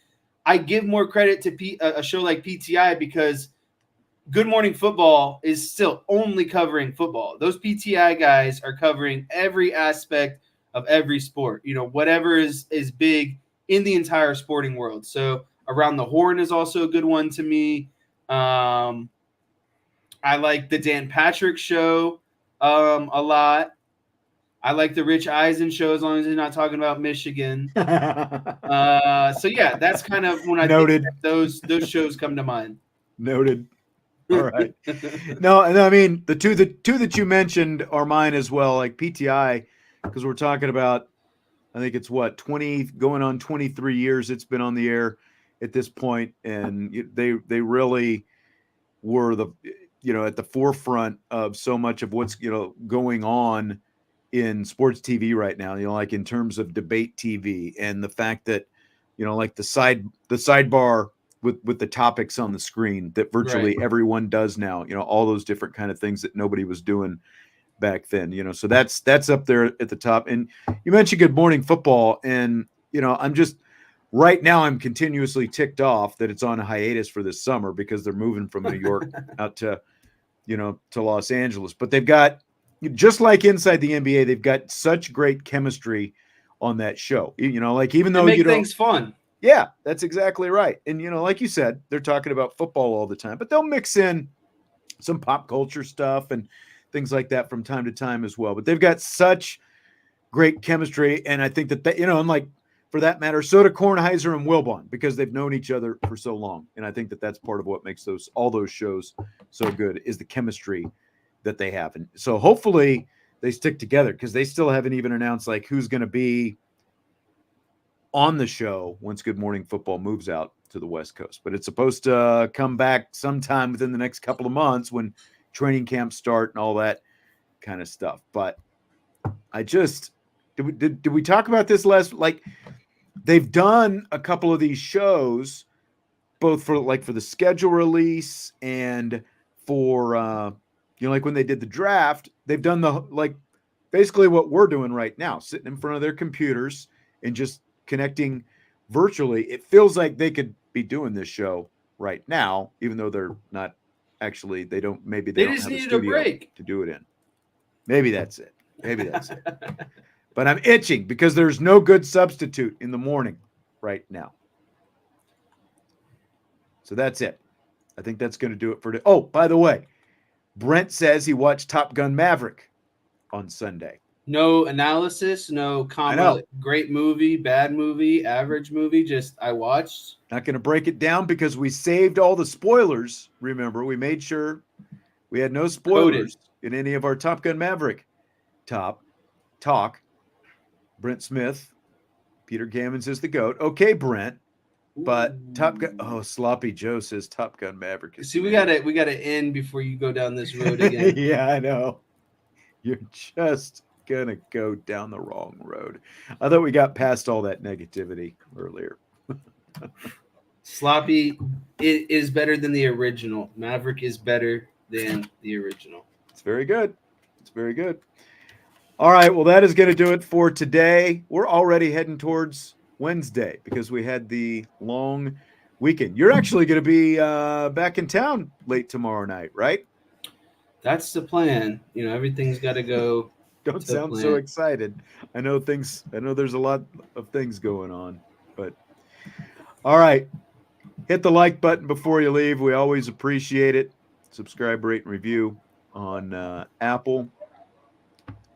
I give more credit to a show like PTI, because Good Morning Football is still only covering football. Those PTI guys are covering every aspect of every sport, whatever is big in the entire sporting world. So Around the Horn is also a good one to me. I like the Dan Patrick Show a lot. I like the Rich Eisen Show, as long as he's not talking about Michigan. So yeah, that's kind of when I think those shows come to mind. Noted. All right. No, and I mean the two that you mentioned are mine as well, like PTI, because we're talking about, I think it's 20 going on 23 years it's been on the air at this point, and they really were at the forefront of so much of what's going on in sports TV right now, like in terms of debate TV, and the fact that like the sidebar with the topics on the screen that virtually everyone does now, all those different kind of things that nobody was doing back then, so that's up there at the top. And you mentioned Good Morning Football, and I'm continuously ticked off that it's on a hiatus for this summer, because they're moving from New York out to Los Angeles. But they've got, just like inside the NBA, they've got such great chemistry on that show. You know, like even They though make you don't, things fun. yeah, that's exactly right. And you know, like you said, they're talking about football all the time, but they'll mix in some pop culture stuff and things like that from time to time as well. But they've got such great chemistry, and I think that you know, and like for that matter, so do Kornheiser and Wilbon because they've known each other for so long. And I think that that's part of what makes all those shows so good is the chemistry that they have. And so hopefully they stick together because they still haven't even announced like who's going to be on the show once Good Morning Football moves out to the West Coast. But it's supposed to come back sometime within the next couple of months when training camps start and all that kind of stuff. But I just did we talk about this last? Like they've done a couple of these shows, both for the schedule release and for you know, like when they did the draft. They've done basically what we're doing right now, sitting in front of their computers and just connecting virtually. It feels like they could be doing this show right now, even though they're not actually. They don't have just a needed a studio break to do it in. Maybe that's it. But I'm itching because there's no good substitute in the morning right now. So that's it. I think that's going to do it for today. Oh, by the way, Brent says he watched Top Gun Maverick on Sunday. No analysis, no comment. Great movie, bad movie, average movie. Just I watched. Not going to break it down because we saved all the spoilers. Remember, we made sure we had no spoilers in any of our Top Gun Maverick talk. Brent Smith, Peter Gammons is the GOAT. Okay, Brent. But Top Gun, Sloppy Joe says Top Gun Maverick. See, we gotta end before you go down this road again. Yeah, I know. You're just gonna go down the wrong road. I thought we got past all that negativity earlier. Sloppy is better than the original. Maverick is better than the original. It's very good. It's very good. All right, well, that is going to do it for today. We're already heading towards Wednesday because we had the long weekend. You're actually going to be back in town late tomorrow night, right? That's the plan. You know, everything's got to go. Don't sound so excited. I know there's a lot of things going on, but all right. Hit the like button before you leave. We always appreciate it. Subscribe, rate, and review on Apple.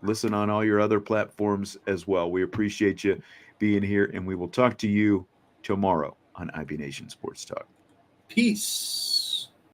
Listen on all your other platforms as well. We appreciate you being here, and we will talk to you tomorrow on IB Nation Sports Talk. Peace.